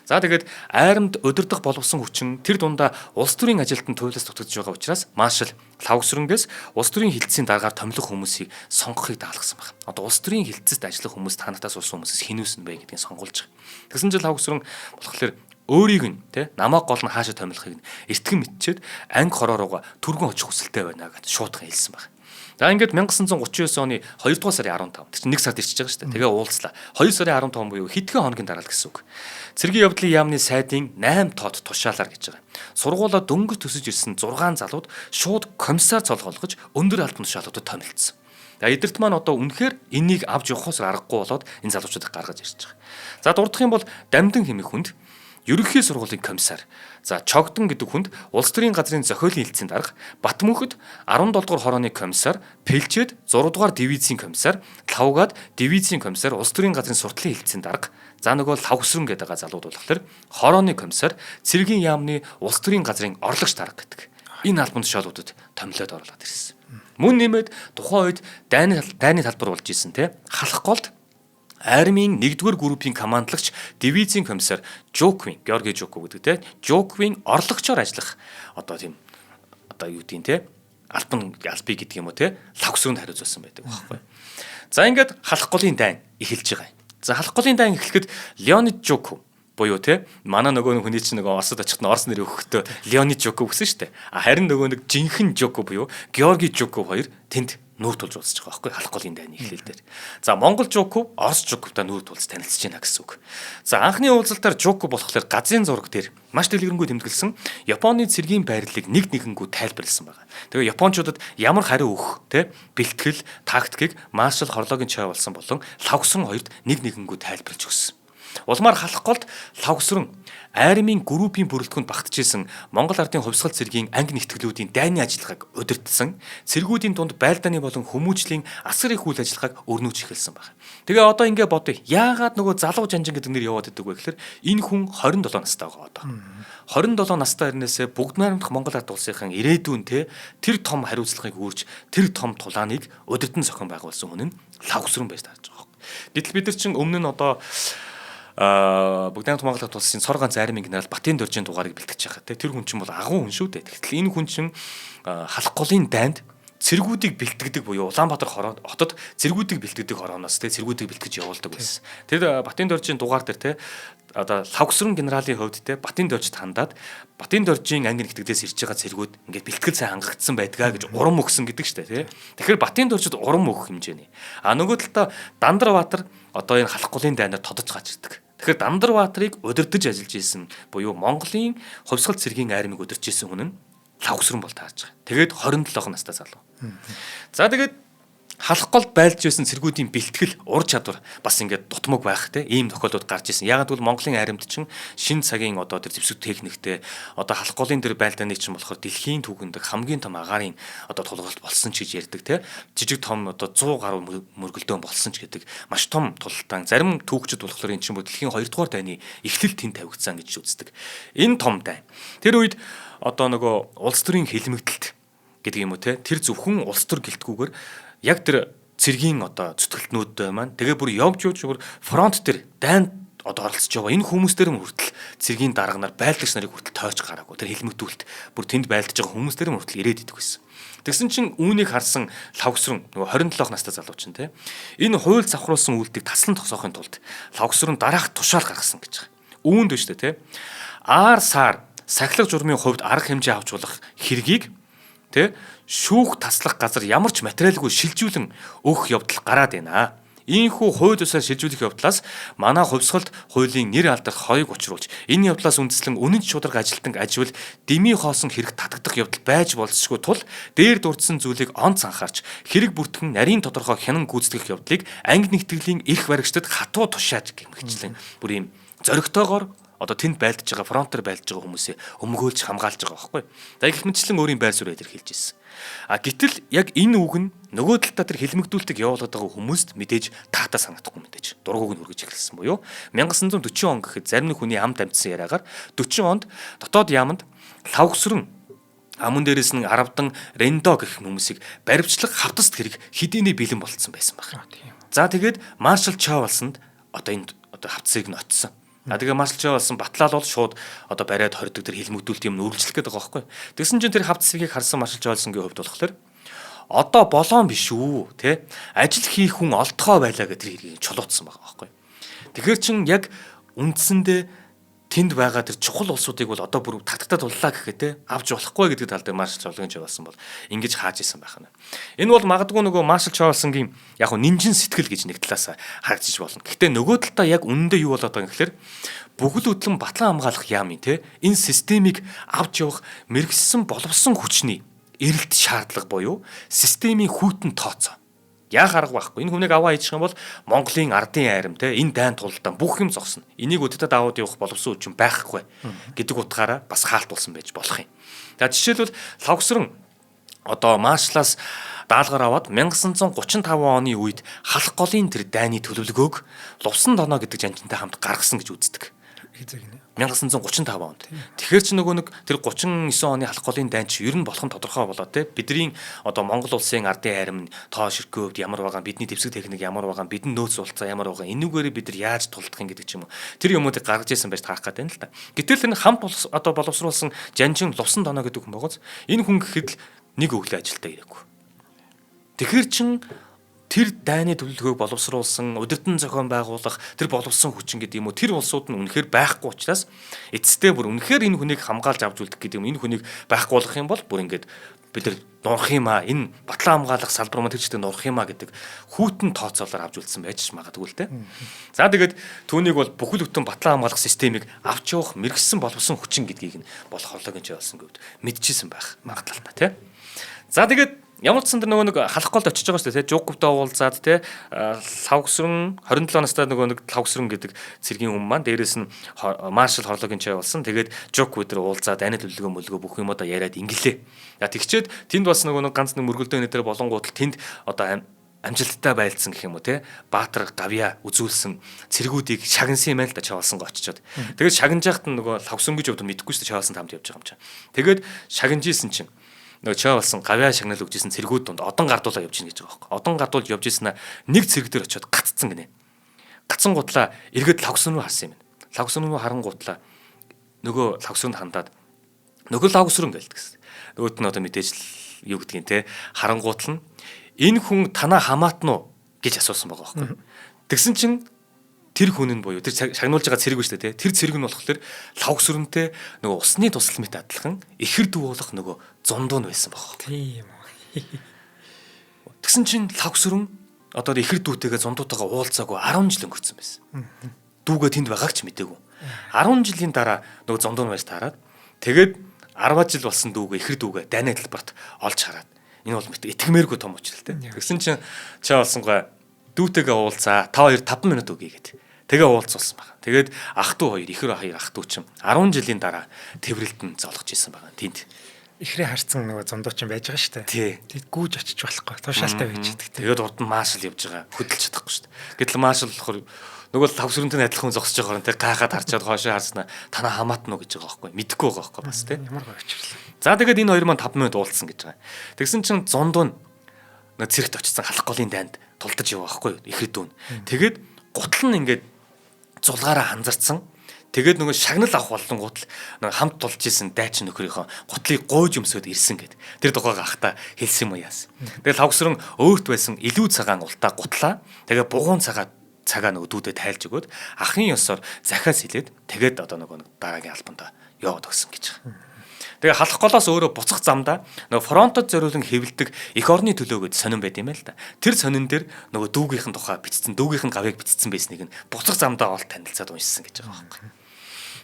За тэгээд айрамд удирдах боловсон хүчин тэр дундаа улс төрийн ажилтан туйлаас дутагдж байгаа учраас Маршал Лавгсүрэнгээс улс төрийн хилцээний дараагаар томилох хүмүүсийг сонгохыг даалгасан байна. Одоо улс төрийн хилцээст ажиллах хүмүүс танахтаас улс хүмүүсээс хинүүс нь бай гэдгийг сонгуулж байгаа. Тэгсэн чинь Лавгсүрэн болохоор өөрийг нь те намайг гол нь хаашаа томилохыг нь эртгэн мэдчихэд анги хоророогаа түргэн очих хүсэлтэй байна гэж шуудхан хэлсэн байна. За ингээд 1939 оны 2 дугаар сарын 15. Тэр чинь 1 сард ирчихэж байгаа шүү дээ. Тэгээ уулзлаа. 2 сарын 15 буюу хэдхэн хоногийн дараа л гэсэн үг. Цэргийн явдлын яамны сайдын 8 тоод тушаалаар гэж байгаа. Сургуулаа дөнгөж төсөж ирсэн 6 залууд шууд комиссар цолгоолгож өндөр албан тушаалуудад томилдсон. Эдэрт маань одоо үнэхээр энийг авч явахаас аргагүй болоод энэ залуучуудыг гаргаж ирж байгаа. За дурдах юм бол Дамдан хэмээх хүнд ерөнхий сургуулийн комиссар. За Чогдон гэдэг хүнд улс төрийн газрын зохиолын хилцээний дарга, Батмөнхөд 17 дугаар хорооны комиссар, Пэлчэд 6 дугаар дивизийн комиссар, Лавгад дивизийн комиссар, улс төрийн газрын суртлын хилцээний дарга. За нөгөө Лавгсүрэн гэдэг залууд болохоор хорооны комиссар, цэргийн яамны улс төрийн газрын орлогч дарга гэдэг. Энэ албан тушаалуудад томилоод оруулаад ирсэн. Мөн нэмээд тухайн үед дайны талбар болж исэн те халах голд армийн 1-р группийн командлагч дивизийн комиссар Жоквин, Георги Жоков гэдэг те Жоквин орлогчоор ажиллах одоо тийм одоо юу гэдгийг те албан албий гэдэг юм уу те Лавгсүрэнд хариуцсан байдаг байхгүй. За ингээд халах голын дайн эхэлж байгаа. За халах голын дайн эхлэхэд Леонид Жоков буюу те манай нөгөө хүний чинь нөгөө Оросд очихд нь Орос нэр өгөхдөө Леонид Жоков гэсэн шүү дээ. Харин нөгөө нэг жинхэнэ Жоков буюу Георги Жоков хоёр тэнд нүүр тулж уулзж байгаа байхгүй халах голын дайны эхлэл дээр. За Монгол Жоков, Орос Жоковтай нүүр тулж танилцж байна гэсэн үг. За анхны уулзалтаар Жоков болохоор газрын зураг дээр маш дэлгэрэнгүй тэмдэглэсэн Японы цэргийн байрлалыг нэг нэгэнгүү тайлбарласан байгаа. Тэгээ Япончуудад ямар хариу өгөх, тэ бэлтгэл, тактикийг Маршал Хорлогийн чой болсон болон Лавгсүрэн хоёрт нэг нэгэнгүү тайлбарлаж өгсөн. Улмаар халах голд Лавгсүрэн Айрмын группийн бүрэлдэхүүнд багтжсэн Монгол Ардын хувьсгал цэргийн анги нэгтгэлүүдийн дайны ажиллагааг удирдсан, цэргүүдийн дунд байлдааны болон хүмүүжлийн асар их үйл ажиллагааг өрнүүлж эхэлсэн байна. Тэгээ одоо ингэ бодъё. Яагаад нөгөө залуу жанжин гэдэг нэр яваад идэг вэ гэхээр энэ хүн 27 настай байгаа одоо. 27 настай ирнээсээ бүгд найрамдах Монгол Ард улсынхан ирээдүйн тэр том хариуцлагыг үүрж тэр том тулааныг удирдан зохион байгуулсан хүн нь Лавгсран байж таарж байгаа. Гэтэл бид нар чинь өмнө нь одоо бүгд найрамдах Монгол Ард улсын цор ганц Айрмын генерал Батын дөржийн дугаарыг бэлтгэж байгаа. Тэр хүн чинь бол агуу хүн шүү дээ. Гэтэл энэ хүн чинь халах голын дайнд цэргүүдийг бэлтгэдэг буюу Улаанбаатар хотод цэргүүдийг бэлтгэдэг хорооноос цэргүүдийг бэлтгэж явуулдаг байсан. Тэр Батын дөржийн дугаар дээр одоо Лавгсран генералын хувьд Батын дөржид хандаад Батын дөржийн анги нэгтгэдээс ирж байгаа цэргүүд ингээд бэлтгэл сайн хангагдсан байдгаа гэж урам өгсөн гэдэг ч тийм. Тэгэхээр Батын дөржид урам өгөх хэмжээний. Нөгөө талдаа Дандарбаатар одоо энэ халах голын дайнаар тодож гарч ирдэг. Тэгэхээр Дандарбаатарыг удирдах ажиллаж исэн буюу Монголын хувьсгал цэргийн айрмыг удирж исэн хүн нь Лавгсран бол таарж байгаа. Тэгээд 27 настай залуу. За тэгээд халах голд байлж байсан цэргүүдийн бэлтгэл ур чадвар бас ингээд дутмаг байх ийм тохиолдод гарч ирсэн. Яагаад гэвэл Монголын айрамд чинь шин цагийн одоо тэр зэвсэг техниктэй одоо халах голын тэр байлдааны чинь болохоор дэлхийн түүхэнд хамгийн том агаарын одоо тулгаралт болсон ч гэж ярьдаг жижиг том одоо 100 гаруй мөргөлдөөн болсон ч гэдэг маш том тултаан. Зарим түүхчид болохоор эн чинь дэлхийн 2 дугаар дайны эхлэл тэнд тавигдсан гэж үздэг. Энэ том дай. Тэр үед одоо нөгөө улс төрийн хэлмэгдэлт гэдэг юм уу тэр зөвхөн улс төр гэлтгүүгээр яг тэр цэргийн одоо зүтгэлтнүүд маань тэгээ бүр явж бүр фронт дээр дайнд одоо оролцож байгаа энэ хүмүүс дээр хүртэл цэргийн дарганаар байлдагч нарыг хүртэл тойрч гараагүй тэр хэлмэгдүүлэлт бүр тэнд байлдаж байгаа хүмүүс дээр хүртэл ирээд идэх байсан. Тэгсэн чинь үүнийг харсан Лавгсран нөгөө 27 настай залуу чинь энэ хууль завхруулсан үйлдэлийг таслан тогсоохын тулд Лавгсран дараах тушаал гаргасан гэж байгаа. Үүнд биш аар саар сахилга журмын хувьд арга хэмжээ авч болох хэргийг шүүх таслах газар ямар ч материалгүй шилжүүлэн өгөх явдал гараад байна. Ийхүү хууль ёсоор шилжүүлэх явдлаас манай хувьсгалд хуулийн нэр алдарх хоёуг учруулж энэ явдлаас үндэслэн үнэн шударга ажилтан ажил дэмий хоосон хэрэг татагдах явдал байж болзошгүй тул дээр дурдсан зүйлийг онц анхаарч хэрэг бүртгэн нарийн тодорхой хянан гүйцэтгэх явдлыг анги нэгтгэлийн эрх баригчдад хатуу тушааж гэмгчлэн бүр ийм зоригтойгоор одоо тэнд байлдаж байгаа фронтер байлдаж байгаа хүмүүсээ өмгөөлж хамгаалж байгаа байхгүй. За их мэтчлэн өөрийн байр суурь илэрхийлж ирсэн. Гэтэл яг энэ үг нь нөгөө талдаа тэр хэлмэгдүүлэлтийг явуулдаг байгаа хүмүүст мэдээж таатаа санагдахгүй мэдээж дургууг нь хүргэж эхэлсэн буюу 1940 он гэхэд зарим нэг хүний амд амтсан яриагаар 40 онд дотоод яамд Лавгсран амун дээрээс нь Аравдан Рендо гэх хүмүүсийг баривчлах хавтаст хэрэг хэдийний бэлэн болцсон байсан байна. За тэгээд Маршал Чавалсанд одоо энэ одоо хавцыг нь очсон. Тэгээ маршалж болсон батлал бол шууд одоо бариад хордог тэр хэлмэгдүүлэлт юм үргэлжлэх гэдэг байгаа байхгүй. Тэгсэн чинь тэр хавцсыг харсан маршалж олсонгийн хувьд болохоор одоо болоон биш үү ажил хийх хүн олдгоо байлаа гэх тэр хэргийг чулуутсан байгаа байхгүй. Тэгэхээр чин яг үндсэндээ тэнд байгаа тэр чухал улсуудыг бол одоо бүр татгатад туллаа гэхэд авч болохгүй гэдэг тал дээр маршалж олонгийн чавалсан бол ингэж хааж исэн байх нь. Энэ бол магадгүй нөгөө маршалж чавалсангийн яг нь нинжин сэтгэл гэж нэг талаас харагдчих болно. Гэхдээ нөгөө талдаа яг үнэндээ юу болоод байгаа юм гэхээр бүхэл хөдлөн батлан хамгаалах яамын энэ системийг авч явах мэрэгсэн боловсон хүчний эрэлт шаардлага буюу системийн хүйтэн тооцоо. Яг арга байхгүй. Энэ хүнийг аваа хийчих юм бол Монголын ардын айрам энэ дайн тулалдаа бүх юм зогсно. Энийг өдөд аваад явах боловсон үчин байхгүй гэдэг утгаараа бас хаалтуулсан байж болох юм. За жишээлбэл Лавгсран одоо маршлаас даалгаар аваад 1935 оны үед халах голын тэр дайны төлөвлөгөөг Лувсан доноо гэдэг жанжинтай хамт гаргасан гэж үздэг. 1935 онд. Тэгэхээр ч нөгөө нэг тэр 39 оны халах голын дайн чи ер нь болох нь тодорхой болоод бидний одоо Монгол улсын ардын айрам тоо ширхгөөд ямар байгаа бидний дэвсгэр техник ямар байгаа бидний нөөц болцоо ямар байгаа энүүгээрээ бид нар яаж тулдах юм гэдэг ч юм уу. Тэр юмуудыг гаргаж ирсэн байж таах гэдэг юм л та. Гэтэл энэ хамт одоо боловсруулсан жанжин Лувсан доноо гэдэг хүн байгааз энэ хүн гэхэд л нэг өглөө ажилдаа ирээгүй. Тэгэхээр чин тэр дайны төлөвлөгөөг боловсруулсан, удирдан зохион байгуулах, тэр боловсон хүчин гэдэг юм уу, тэр улсууд нь үнэхээр байхгүй учраас эцэстээ бүр үнэхээр энэ хүнийг хамгаалж авч үлдэх гэдэг юм. Энэ хүнийг байхгүй болгох юм бол бүр ингээд бид нар нурах юм аа, энэ батлан хамгаалах салбар маань тэгчтэй нурах юм аа гэдэг хүүтэн тооцоолоор авч үлдсэн байж магадгүй л те. За тэгээд түүнийг бол бүхэл бүтэн батлан хамгаалах системийг авч явах мэрэгсэн боловсон хүчин гэдгийг нь болох орлогын ч болсон гэвд мэдчихсэн байх магадлалтай те. За тэгээд Ямар ч сан дээр нөгөө нэг халах голд очиж байгаа шүү дээ, Жуковтой уулзаад те лавгсрын 27 настай нөгөө нэг лавгсрын гэдэг цэргийн хүн маань дээрээс нь маршал хорлогийн чай болсон. Тэгээд Жуков дээр уулзаад анид төлөвлөгөө бүх юм одоо яриад ингэлээ. Тэгчээд тэнд бас нөгөө нэг ганц нэг мөргөлдөө нэтер болонгууд л тэнд одоо амжилттай байлцсан гэх юм уу те Баатар гавья үзүүлсэн цэргүүдийг шагнасан юм байл да чавалсан очичоод. Тэгээд шагнаж яхад нөгөө лавгсрын гэж бодож мэдэхгүй шүү дээ, чавалсан тамд явж байгаа юм чинь. Тэгээд шагнаж ийсэн чинь нөгөө чавалсан гавья шагнал өгчсэн цэргүүд донд одон гардуулаа явж гин гэж байгаа байхгүй. Одон гардуул явж ийсэн нэг цэрэг дээр очиод гаццсан гинэ. Гацсан гутлаа эргээд лавгсрын руу харсан юм. Лавгсрын руу харангуутлаа нөгөө лавгсрын хандаад нөгөө лавгсрын гэлдэг гэсэн. Нөгөөт нь одоо мэдээж юу гэдгийг те харангуутл нь энэ хүн танаа хамаатна уу гэж асуусан байгаа байхгүй. Тэгсэн чинь тэр хүн нь буюу тэр шагнуулж байгаа цэрэг биш үү те. Тэр цэрэг нь болохоор лавгсрынтэй нөгөө усны тусламжтай адилхан ихэр дүүболох нөгөө зундуу нь байсан байгаа. Тийм үү. Тэгсэн чинь лавгсрын одоо ихэр дүүтэйгээ зундуутайгаа уулзаагүй 10 жил өнгөрцөн байсан. Дүүгээ тэнд байгааг ч мэдээгүй. 10 жилийн дараа нөгөө зундуу нь байж таарад тэгээд 10 жил болсон дүүгээ ихэр дүүгээ дайны талбарт олж хараад энэ бол итгэмээргүй том учралтай. Тэгсэн чинь чаа болсонгүй дүүтэйгээ уулзаа 5 минут өгье гэд. Тэгээ уулзсан байна. Тэгээд ах トゥ хоёр ихэр хоёр ах トゥ чинь 10 жилийн дараа Тэврэлт нь золгож исэн байгаа. Тэнд Ихрээ харцсан нөгөө зондоо ч байж байгаа шүү дээ. Тэгэд гүүж очиж болохгүй. Тушаалтай байж идэг. Тэгээд урд нь маршал явж байгаа. Хөдөлж чадахгүй шүү дээ. Гэтэл маршал болохоор нөгөө лавгсрынтэй адилхан зогсож байгаа юм те гахаад харчаад хоошоо харснаа танаа хамаатна уу гэж байгаа байхгүй. Мэдэхгүй байгаа байхгүй бас те. Ямар гоё очирлаа. За тэгээд энэ хоёр маань 5 минут уулзсан гэж байгаа. Тэгсэн чинь зондоо нэг цэрэгт очсон халах голын дайнд тулдаж яваа байхгүй. Ихэр дүүн. Тэгээд гутал нь ингээд зулгаараа ханзарцсан. Тэгээд нөгөө шагнал авах болонгууд л нөгөө хамт тулж исэн дайчин нөхрийнхөө гутлыг гойж өмсөд ирсэн гэд. Тэр дугаагаа ахта хэлсэн юм яасан. Тэгээд лавгсрын өөрт байсан илүү цагаан ултаа гутлаа. Тэгээд бугуун цагаа нөгөө дүүдэд тайлж өгөөд ахын ёсоор захиас хилээд тэгээд одоо нөгөө дараагийн албанд яваад өгсөн гэж байгаа. Тэгээ халах голоос өөрөө буцах замдаа нөгөө фронтод зориулан хэвлдэг эх орны төлөөгөөд сонин байд юм байл та. Тэр сонин дээр нөгөө дүүгийнхэн тухай бичсэн, дүүгийнхэн гавьяг бичсэн байсныг нь буцах замдаа олд танилцаад уншсан гэж байгаа байхгүй.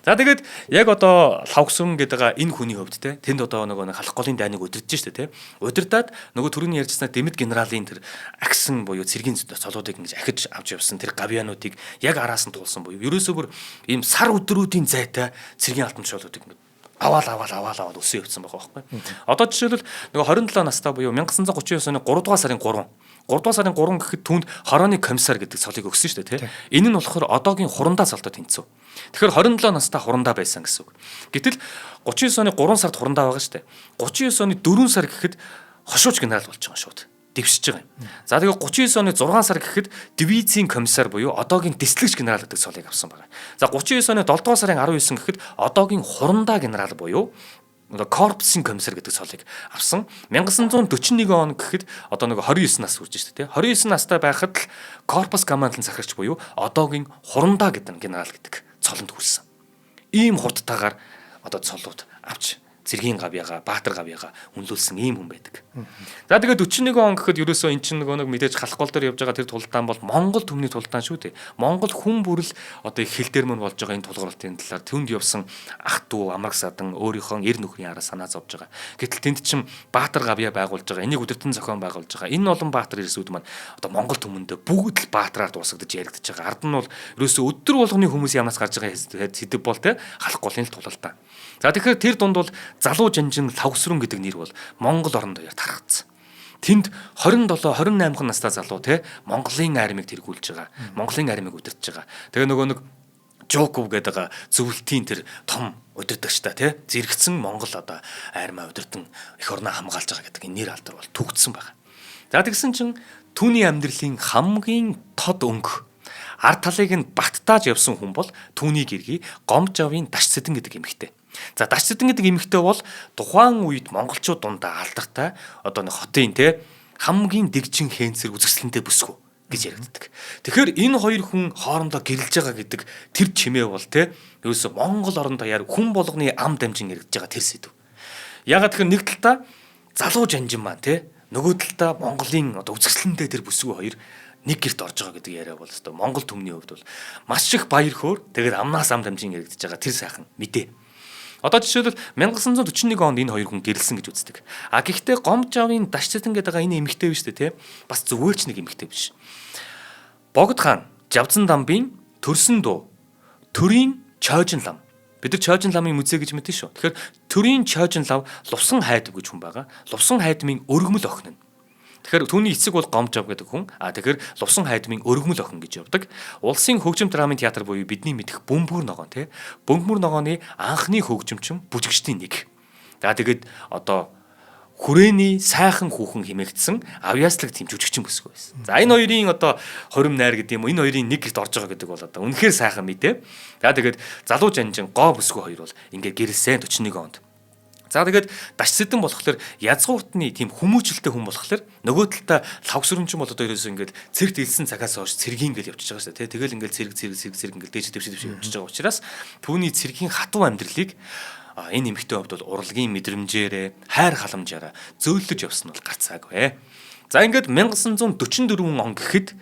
За тэгээд яг одоо лавгсрын гэдэг энэ хүний хувьд те тэнд одоо нөгөө халах голын дайныг удирдах шүү дээ те. Удирдаад нөгөө түрүүний ярьжсанаа Дэмэд генералын тэр агсан буюу цэргийн цолоодыг ингэж ахиж авч явсан тэр гавьянуудыг яг араас нь туулсан буюу ерөөсөө бүр ийм сар өдрүүдийн зайтай цэргийн алтан тушаалуудыг аваад өсөө явсан байгаа байхгүй. Одоо жишээлбэл нөгөө 27 настай буюу 1939 оны 3 дугаар сарын 3 гэхэд түүнд хорооны комиссар гэдэг цолыг өгсөн шүү дээ тий. Энэ нь болохоор одоогийн хурандаа цолтой тэнцв. Тэгэхээр 27 настай хурандаа байсан гэсэн үг. Гэтэл 39 оны 3 сард хурандаа байгаа шүү дээ. 39 оны 4 сар гэхэд хошууч генерал болж байгаа шууд. Дэвшиж байгаа юм. За тэгээ 39 оны 6 сар гэхэд дивизийн комиссар буюу одоогийн дэслэгч генерал гэдэг цолыг авсан байна. За 39 оны 7 дугаар сарын 19 гэхэд одоогийн хурандаа генерал буюу корпусын комиссар гэдэг цолыг авсан. 1941 он гэхэд одоо нэг 29 нас хүрч шүү дээ. 29 настай байхад л корпус командлын захирагч буюу одоогийн хурандаа гэдэг генерал гэдэг цолонд хүрсэн. Ийм хурдтайгаар одоо цолууд авч цэргийн гавьяага, Баатар гавьяага үнэлүүлсэн ийм хүн байдаг. За тэгээд 41 он гэхэд ерөөсөө эн чинь нөгөө нэг мэдээж халах гол дээр явж байгаа тэр тулдаан бол Монгол төмний тулдаан шүү дээ. Монгол хүн бүрэл одоо их хил дээр мөн болж байгаа энэ тулгуурлалтын талаар түнд явсан ах トゥ амрагс адан өөрийнхөө эр нөхрийн араа санаа зовж байгаа. Гэтэл тэнд чинь Баатар гавьяа байгуулж байгаа. Энийг өдөртөн зохион байгуулж байгаа. Энэ олон Баатар ирсүүд маань одоо Монгол төмөндөө бүгд л Баатараар дуусгагдаж яригдаж байгаа. Ард нь бол ерөөсөө өдөр болгоны хүмүүс ямнаас гарч байгаа сэдв бол те халах голын тулалдаа. За тэгэхээр тэр дунд бол залуу жанжин лавгсрын гэдэг нэр бол Монгол орон даяар тархацсан. Тэнд 27 28 настай залуу те Монголын армийг тэргүүлж байгаа. Монголын армийг удирдах байгаа. Тэгээ нөгөө нэг Жуков гэдэг зөвлөлтийн тэр том удирдагчтай те зэрэгцэн Монгол одоо армаа удирдан эх орноо хамгаалж байгаа гэдэг энэ нэр алдар бол түгдсэн байна. За тэгсэн чинь түүний амьдралын хамгийн тод өнгө ард талыг нь баттааж явсан хүн бол түүний гэргий Гомжавын Даш Цэдэн гэдэг эмэгтэй. За Даш Цэдэн гэдэг эмэгтэй бол тухайн үед монголчууд дундаа алдартай одоо нэг хотын те хамгийн дэгжин хэнцэр үзэсгэлэнтэй бүсгүй гэж яригддаг. Тэгэхээр энэ хоёр хүн хоорондоо гэрэлж байгаа гэдэг тэр чимээ бол те ерөөсө Монгол орон даяар хүн болгоны ам дамжин яригдж байгаа тэр сэдв. Ягаад тэгэхээр нэг талдаа залуу жанжин маань те нөгөө талдаа Монголын одоо үзэсгэлэнтэй тэр бүсгүй хоёр нэг гэрт орж байгаа гэдэг яриа бол өстой Монгол төмний хувьд бол маш их баяр хөөр тэгээд амнаас ам дамжин яригдж байгаа тэр сайхан мэдээ. Одоо жишээлбэл 1941 онд энэ хоёр хүн гэрэлсэн гэж үздэг. А гэхдээ Гомжавын Дашцэтэн гэдэг энэ эмэгтэй биш үү те? Бас зүгээр ч нэг эмэгтэй биш. Богд хаан Жавзан дамбын төрсөн дуу төрийн Чойжин лам. Бид нар Чойжин ламын музей гэж мэдэн шүү. Тэгэхээр төрийн Чойжин лам Лувсан хайдав гэж хүн байгаа. Лувсан хайдмын өргөмөл охин нь. Тэгэхээр түүний эцэг бол Гомжав гэдэг хүн. Тэгэхээр Лувсан хайдмын өргөмөл охин гэж явдаг. Улсын хөгжим драмын театр буюу бидний мэдэх Бөмбөр ногоон тий. Бөмбөр ногооны анхны хөгжимчин бүжигчдийн нэг. За тэгээд одоо хүрээний сайхан хүүхэн хэмээгдсэн авьяаслаг тийм жүжигчин бүсгүй байсан. За энэ хоёрын одоо хорим найр гэдэг юм уу? Энэ хоёрын нэг гэрт орж байгаа гэдэг бол одоо үнэхээр сайхан мэдээ. За тэгээд залуу жанжин гоо бүсгүй хоёр бол ингээд гэрэлсэн 41 онд. За тэгээд Дашцэтэн болохоор язгууртны тийм хүмүүжлэлтэй хүн болохоор нөгөө талдаа лавсрэмчин бол одоо ерөөсөө ингээд цэрэгт илсэн цагаас хойш цэргийн ингээд явчихж байгаа шүү дээ. Тэгэл ингээд цэрэг ингээд дээж дэвшиж явчихж байгаа учраас түүний цэргийн хатуу амьдралыг энэ эмэгтэй хувьд бол урлагийн мэдрэмжээрээ хайр халамжаараа зөөлөж явсан бол гацаагүй. За ингээд 1944 он гэхэд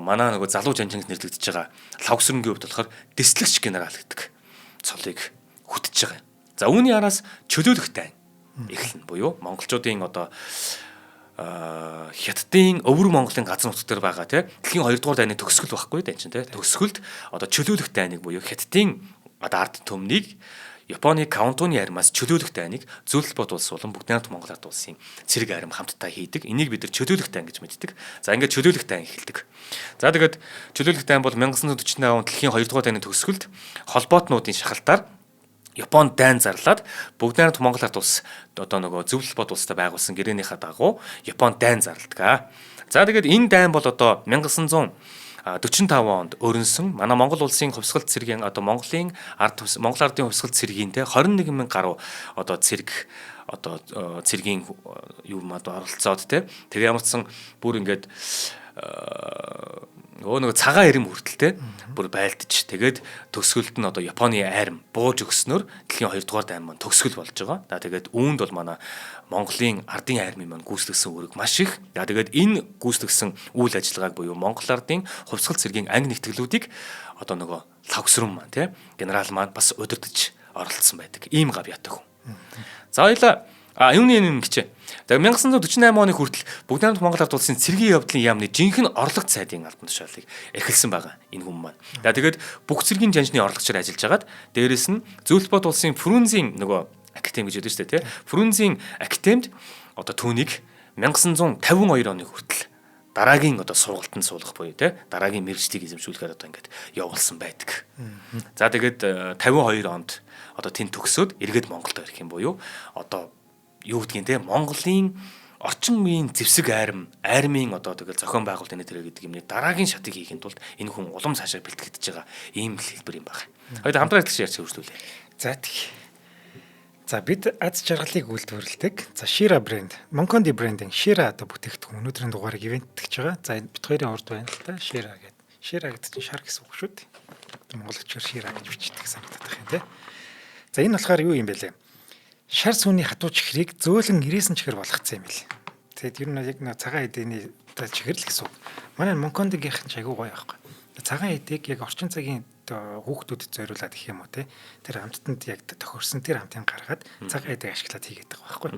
манай нөгөө залуу жанжингс нэрлэгдэж байгаа лавсрэнгийн хувьд болохоор дэслэгч генерал гэдэг цолыг хүтэж байгаа. За үүний араас чөлөөлөх дайн эхэлнэ буюу монголчуудын одоо хятадын өвөр Монголын газар нутаг дээр байгаа тий дэлхийн 2 дугаар дайны төгсгөл байхгүй дайн чинь тий төгсгөлд одоо чөлөөлөх дайныг буюу хятадын одоо ард түмнийг Японы Каунтуны армаас чөлөөлөх дайныг зөвлөлт улс болон бүгд найрамд Монгол ард улсын цэрэг арим хамтдаа хийдэг. Энийг бид нар чөлөөлөх дайн гэж мэддэг. За ингээд чөлөөлөх дайн эхэлдэг. За тэгээд чөлөөлөх дайн бол 1948 онд дэлхийн 2 дугаар дайны төгсгөлд холбоотнуудын шахалтаар Японд дайн зарлаад бүгд найрамд Монгол ард улс одоо нөгөө зөвлөлт улстай байгуулсан гэрээнийхээ дагуу Японд дайн зарладаг. За тэгээд энэ дайн бол одоо 1945 онд өрнсөн манай Монгол улсын хувьсгалт цэргийн одоо Монгол ардын хувьсгалт цэргийнтэй 21000 гаруй одоо цэргийн юу мад оролцоод тэгээ ямарчсан бүр ингээд нөгөө цагаан ирэм хүртэлтэй бүр байлдаж тэгээд төгсгөлд нь одоо Японы айрам бууж өгснөөр дэлхийн 2 дугаар дайн маань төгсгөл болж байгаа. За тэгээд үүнд бол манай Монголын ардын айрмын маань гүйцэтгэсэн үүрэг маш их. За тэгээд энэ гүйцэтгэсэн үйл ажиллагааг буюу Монгол ардын хувьсгал цэргийн анги нэгтгэлүүдийг одоо нөгөө лавсрам маань генерал маань бас удирдах оролцсон байдаг. Ийм гав ятаг хүн. За хоёлаа юуны юм гिचээ. Тэгээ 1948 оны хүртэл бүгд найрамд Монгол ард улсын цэргийн явдлын яамны жинхэнэ орлого цайдын албан тушаалыг эхэлсэн байгаа энэ хүн маань. За тэгээд бүх цэргийн жанжны орлогчоор ажиллаж хагаад дээрэс нь зөвлөлт улсын Фрунзийн нөгөө академи гэж яддаг шүү дээ, Фрунзийн академид одоо түүнийг 1952 оны хүртэл дараагийн одоо сургалтанд суулгах буюу дараагийн мэргэжлийг эзэмшүүлэхээр одоо ингээд явуулсан байдаг. За тэгээд 52 онд одоо тэнд төгсөөд эргээд Монголд ирэх юм буюу одоо юу гэдгийг Монголын орчин үеийн зэвсэг айрмын одоо тэгэл зохион байгуулалтын нэтэр гэдэг юмны дараагийн шатыг хийхэд тулд энэ хүн улам цаашаа бэлтгэж байгаа ийм хэлбэр юм байна. Хоёул хамтран хэлж ярьж хөрвүүлээ. За тийм. За бид аз жаргалыг үйлдвэрлэдэг. За Shira брэнд, Moncondi брендийн Shira одоо бүтээгдэхүүн өнөөдрийн дугаарыг ивентгэж байгаа. За бид хоёрын урд байна л да Shira гэдэг. Shira гэдэг чинь шар гэсэн үг шүү дээ. Монголчууд Shira гэж бичдэг санагдах юм тий. За энэ болохоор юу юм бэ лээ? Шар сүний хатуу чихрийг зөөлөн ирээсэн чихэр болгоцсон юм бэл. Тэгээд ер нь яг цагаан эдэний чихэр л гэсэн үг. Манай Монкондигийнх нь айгүй гоё байхгүй. Цагаан эдэг яг орчин цагийн хүүхдүүдэд зориулаад гэх юм уу те. Тэр хамттанд яг тохирсон тэр хамтын гаргаад цагаан эдэг ашиглаад хийгээд байгаа байхгүй.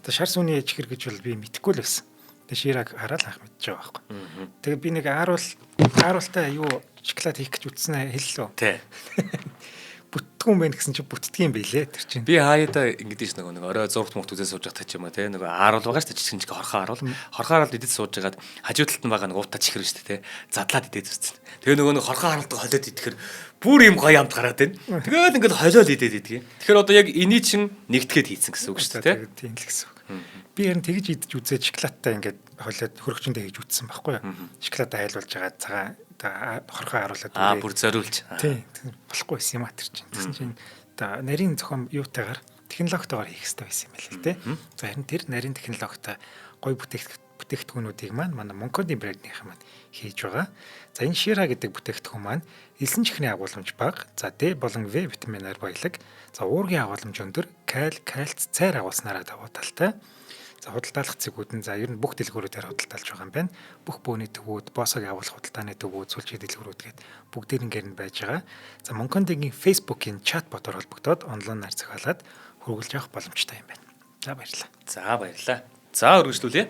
Тэгээд шар сүний чихэр гэж бол би мэдэхгүй л байсан. Тэгээд Шираг хараад анх мэдчихэж байгаа байхгүй. Тэгээд би нэг ааруултай юу шоколад хийх гэж үтсэн хэллээ. Тий. Бүтгүүн байх гэсэн чи бүтдгийм байлээ тэр чинь. Би хаяада ингэдэж нэг орой зургт мөхт үзээ сууж байгаа ч юм уу те нэг ааруул байгаа шүү дээ чихэн чих хорхоо ааруул идэж сууж байгаад хажуу талд нь байгаа нэг уутаа чихэр шүү дээ те задлаад идэж үзсэн. Тэгээ нөгөө нэг хорхоо хаалдаг холиод идэхэр бүр юм гоё амт гараад байна. Тэгээд ингээд холиол идээд идэх. Тэгэхээр одоо яг эний чинь нэгтгэхэд хийцэн гэсэн үг шүү дээ те. Тийм л гэсэн үг. Би харин тэгж идэж үзээ шоколадтай ингээд холиод хөрөгчөндөө хийж үзсэн байхгүй юу. Шоколадаа хайлуулж байгаа цагаан хорхоо харуулад бүр зориулж. Тийм болохгүй байсан юм а тэр чинь. Тэгсэн чинь нарийн зохион юутайгаар технологитойгоор хийх хэрэгтэй байсан юм байна л тий. За харин тэр нарийн технологитой гоё бүтээгдэхүүнүүдийг маань манай Moncondi брендийнх маань хийж байгаа. За энэ Shira гэдэг бүтээгдэхүүн маань элсэн чихний агуулмж бага, за D болон В витаминаар баялаг, за уургийн агуулмж өндөр, каль, кальц, цайр агуулснараа давуу талтай. За худалдаалах цэгүүд нь за ер нь бүх дэлгүүрүүдээр худалдаалж байгаа юм байна. Бүх бөөний төвүүд, боосог явуулах худалдааны төвүүд, сүлжээ дэлгүүрүүд гээд бүгдээр ингээд нь байж байгаа. За Монкондигийн Facebook-ийн чатботоор холбогдоод онлайнаар захиалаад хөрвүүлж авах боломжтой юм байна. За баярлалаа. За баярлалаа. За үргэлжлүүлье.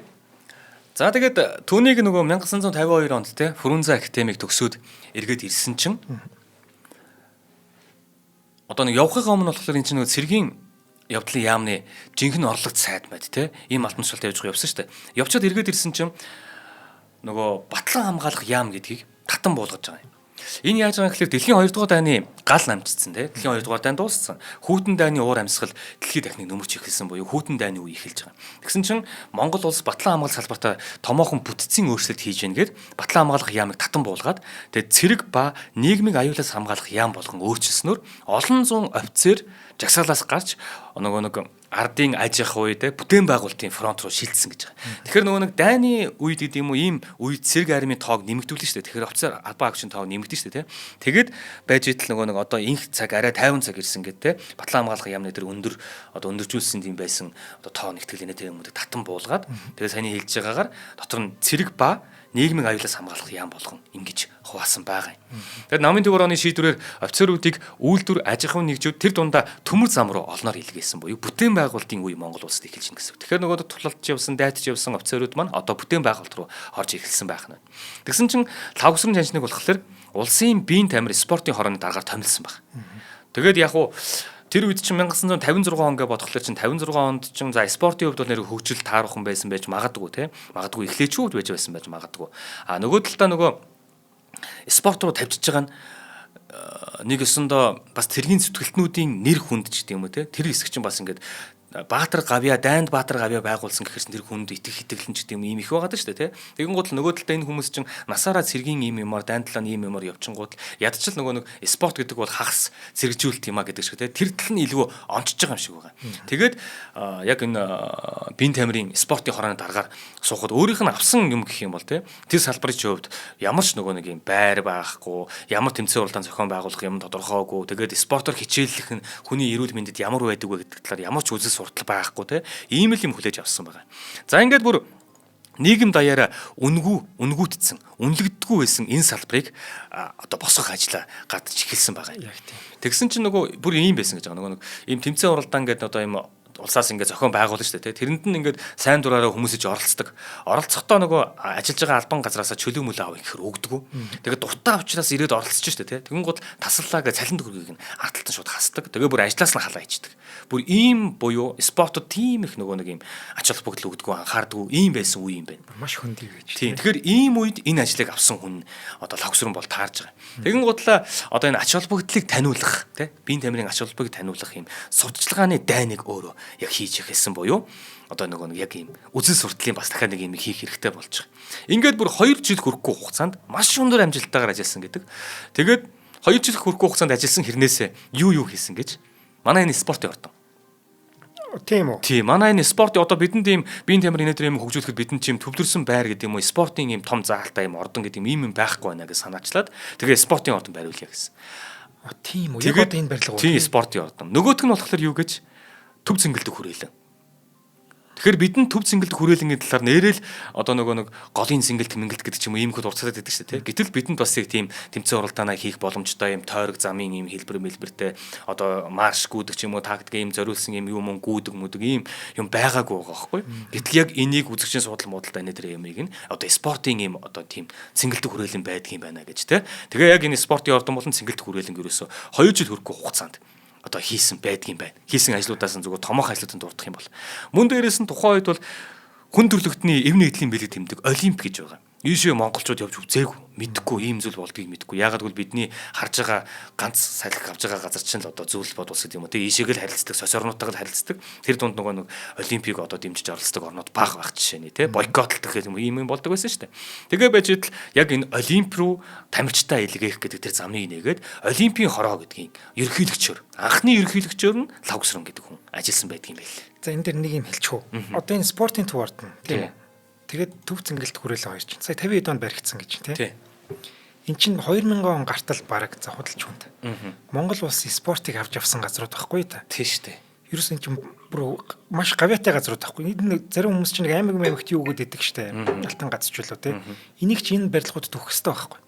За тэгээд түүнийг нөгөө 1952 онд те Фрунзе академиг төгсөөд эргээд ирсэн чинь одоо нэг явахын өмнө болохоор энэ чинь нөгөө цэргийн явдлын яамны жинхэнэ орлогч сайд байд те ийм алтан тушаалтай явж явсан шүү дээ. Явчаад эргээд ирсэн чинь нөгөө батлан хамгаалах яам гэдгийг татан буулгаж байгаа юм. Энэ яаж байгаа гэхээр дэлхийн 2 дугаар дайны гал намжцсан те дэлхийн 2 дугаар дайн дууссан. Хүйтэн дайны уур амьсгал дэлхийд дахныг нөмөрч эхэлсэн буюу хүйтэн дайны үе эхэлж байгаа. Тэгсэн чинь Монгол улс батлан хамгаалах салбартаа томоохон бүтцийн өөрчлөлт хийж гэнэ гэд батлан хамгаалах яамыг татан буулгаад тэгээд цэрэг ба нийгмийг аюулаас хамгаалах яам болгон өөрчилснөөр олон зуун офицер жагсаалаас гарч нөгөө нэг ардын аж ахуй үед бүтээн байгуулалтын фронт руу шилжсэн гэж байгаа. Тэгэхээр нөгөө нэг дайны үед гэдэг юм уу ийм үед цэрэг армийн тоог нэмэгдүүлнэ шүү дээ. Тэгэхээр офицер албан агчийн тоог нэмэгдэн шүү дээ. Тэгээд байж идэл нөгөө нэг одоо инх цаг арай 50 цаг ирсэн гэдэг батлан хамгаалах яамны дээр өндөр одоо өндөржүүлсэн тийм байсан одоо тоо нэгтгэлэнэ тэр юмуудыг татан буулгаад тэгээд саяны хэлж байгаагаар дотор нь цэрэг ба нийгмийн аюулаас хамгаалах яам болгон ингэж хуваасан байгаа юм. Тэгээд намын төвөр оны шийдвэрээр офицеруудыг үйлдвэр аж ахуйн нэгжүүд тэр дундаа төмөр зам руу олноор илгээсэн буюу бүтээн байгуулалтын үе Монгол улсад эхэлж гин гэсэн. Тэгэхээр нөгөө тулалдж явсан, дайтж явсан офицерууд маань одоо бүтээн байгуулалт руу орж эхэлсэн байх нь. Тэгсэн чинь лавгсрын жанчныг болохоор улсын биеийн тамир спортын хорооны дараагаар томилсон баг. Тэгээд яг уу тэр үед чинь 1956 он гэж бодглохлоор чинь 56 онд чинь за спортын хувьд бол нэр хөгжил таарахын байсан байж магадгүй те. Магадгүй эхлээчүүд байж байсан байж магадгүй. А нөгөө талдаа нөгөө спорт руу тавьчихж байгаа нь нэг өсөндөө бас тэргийн зүтгэлтнүүдийн нэр хүнд ч гэдэг юм уу те. Тэр хэсэг чинь бас ингээд Баатар гавья, дайнд Баатар гавья байгуулсан гэхэрсэн тэр хүнд итгэх итгэлэн ч гэдэг юм ийм их байгаа даа шүү дээ тий. Тэгэн гол нөгөө талдаа энэ хүмүүс чинь насаараа цэргийн ийм юмар, дайнд талаа ийм юмар явчихгууд ядчил нөгөө нэг спорт гэдэг бол хагас зэрэгжүүлэлт юм а гэдэг шиг тий. Тэр тал нь илүү онцож байгаа юм шиг байгаа. Тэгээд яг энэ бие тамирын спортын хорооны дараагаар суухад өөрийнх нь авсан юм гэх юм бол тий. Тэр салбарын хувьд ямар ч нөгөө нэг юм байр байхгүй, ямар тэмцээн уралдаан зохион байгуулах юм тодорхойгүй. Тэгээд спортоор хичээллэх нь хүний эрүүл мэндэд ямар байдаг вэ гэдэг талаар ямар ч үзэл суртал байхгүй те ийм л юм хүлээж авсан байгаа. За ингээд бүр нийгэм даяараа үнгүүтсэн, үнэлэгддэггүй байсан энэ салбарыг одоо босгох ажлаа гадж эхэлсэн байгаа. Яг тийм. Тэгсэн чинь нөгөө бүр ийм байсан гэж байгаа. Нөгөө нэг ийм тэмцээн уралдаан гэдэг одоо ийм улсаас ингээд зохион байгуулна шүү дээ. Тэрэнд нь ингээд сайн дураараа хүмүүсэж оролцдог. Оролцохдоо нөгөө ажиллаж байгаа албан газраас чөлөө мөлөө авах гэхээр өгдөггүй. Тэгээд дуртай учраас ирээд оролцож шүү дээ. Тэгэн гол таслалаа гэж цалин төгрөгийг нь ардталтан шууд хасдаг. Тэгээ бүр ажлаас нь халаа ичдэг. Бүр ийм буюу спортод тийм их нөгөө нэг ийм ач холбогдол өгдөггүй анхаардаггүй ийм байсан үе юм байна. Маш хөндөй гэж. Тийм. Тэгэхээр ийм үед энэ ажлыг авсан хүн одоо лавгсрын бол таарж байгаа. Тэгэн гутлаа одоо энэ ач холбогдлыг таниулах тий биеийн тамирын ач холбогдолыг таниулах юм судалгааны дайныг өөрөө яг хийж эхэлсэн буюу одоо нөгөө яг ийм үзэл суртлын бас дахиад нэг юм хийх хэрэгтэй болж байгаа. Ингээд бүр 2 жил хүрэхгүй хугацаанд маш өндөр амжилттайгаар ажилласан гэдэг. Тэгээд 2 жил хүрэхгүй хугацаанд ажилласан хэрнээсээ юу хийсэн гэж манай энэ спортын ордон. Тийм үү? Тийм. Манай энэ спортын одоо бидэнд ийм биеийн тамирын өнөдөр юм хөгжүүлэхэд бидэнд чим төвлөрсөн байр гэдэг юм уу спортын ийм том заалтай ийм ордон гэдэг юм байхгүй байна гэж санаачлаад тэгээ спортын ордон бариулъя гэсэн. Тийм үү? Яг одоо энэ барилга уу? Тийм спортын ордон. Нөгөөх нь болохоор юу гэж төв цэнгэлдэг хүрээлэн. Тэгэхээр бидэнд төв цэнгэлдэг хүрээлэнгийн талаар нэрэл одоо нөгөө нэг голын цэнгэлт мэнгэлт гэдэг ч юм уу ийм их уртсаад байдаг шүү дээ. Гэтэл бидэнд бас яг тийм тэмцээн уралдаанаа хийх боломжтой юм тойрог замын ийм хэлбэр мэлбэртэй одоо марш гүйдэг ч юм уу тактик ийм зориулсан ийм юм гүйдэг мүдэг ийм юм байгаагүй байгаа байхгүй. Гэтэл яг энийг үзэгчийн судал муудалтай нэтэр ямыг нь одоо спортын ийм одоо тийм цэнгэлдэг хүрээлэн байдгийн байна гэж те. Тэгээ яг энэ спортын ордон болон цэнгэлдэг хүрээлэн ерөөсө 2 жил хүрэхгүй хугацаанд одоо хийсэн байдгийн байна. Хийсэн ажлуудаас нь зүгээр томоохон ажлуудад дурдах юм бол мөн дээрээс нь тухайн үед бол хүн төрөлхтний эвний эдлийн бэлэг тэмдэг олимп гэж байгаа. Ийшээ монголчууд явж үзээгүй, мэдэхгүй ийм зүйл болдгийг мэдэхгүй. Ягаад гэвэл бидний харж байгаа ганц салхи авж байгаа газар чинь л одоо зөвлөл бодулс гэдэг юм уу. Тэгээ ийшээг л харилцдаг, сос орнуудтайгаа л харилцдаг. Тэр дунд нөгөө нэг олимпийг одоо дэмжиж оролцдог орнууд бага байх жишээ нь тий. Бойкотлох гэх юм ийм болдог байсан шүү дээ. Тэгээ байж идэл яг энэ олимп руу тамирчтай илгээх гэдэг тэр замыг нээгээд олимпийн хороо гэдгийг ерөнхийлөгчөөр анхны ерөнхийлөгчөөр нь лавгсрын гэдэг хүн ажилласан байдгийн байл. За энэ дэр нэг юм хэлчихв. Одоо энэ спортын төв ордон тийм үү? Тэгээд төв цэнгэлт хүрээлэн хоёр чинь сая 50 онд баригдсан гэж тийм. Эн чинь 2000 он гартал бараг за худалч хүнд. Монгол улсын спортыг авч явсан газрууд байхгүй та. Тийм шүү дээ. ерөөс нь ч бүр маш гавьяатай газрууд тахгүй. Энэ зарим хүмүүс чинь аймагт юу өгöd идэг штэ. Алтан газчлуу те. Энийг чи энэ барилгуудад өгөх хэрэгтэй байхгүй.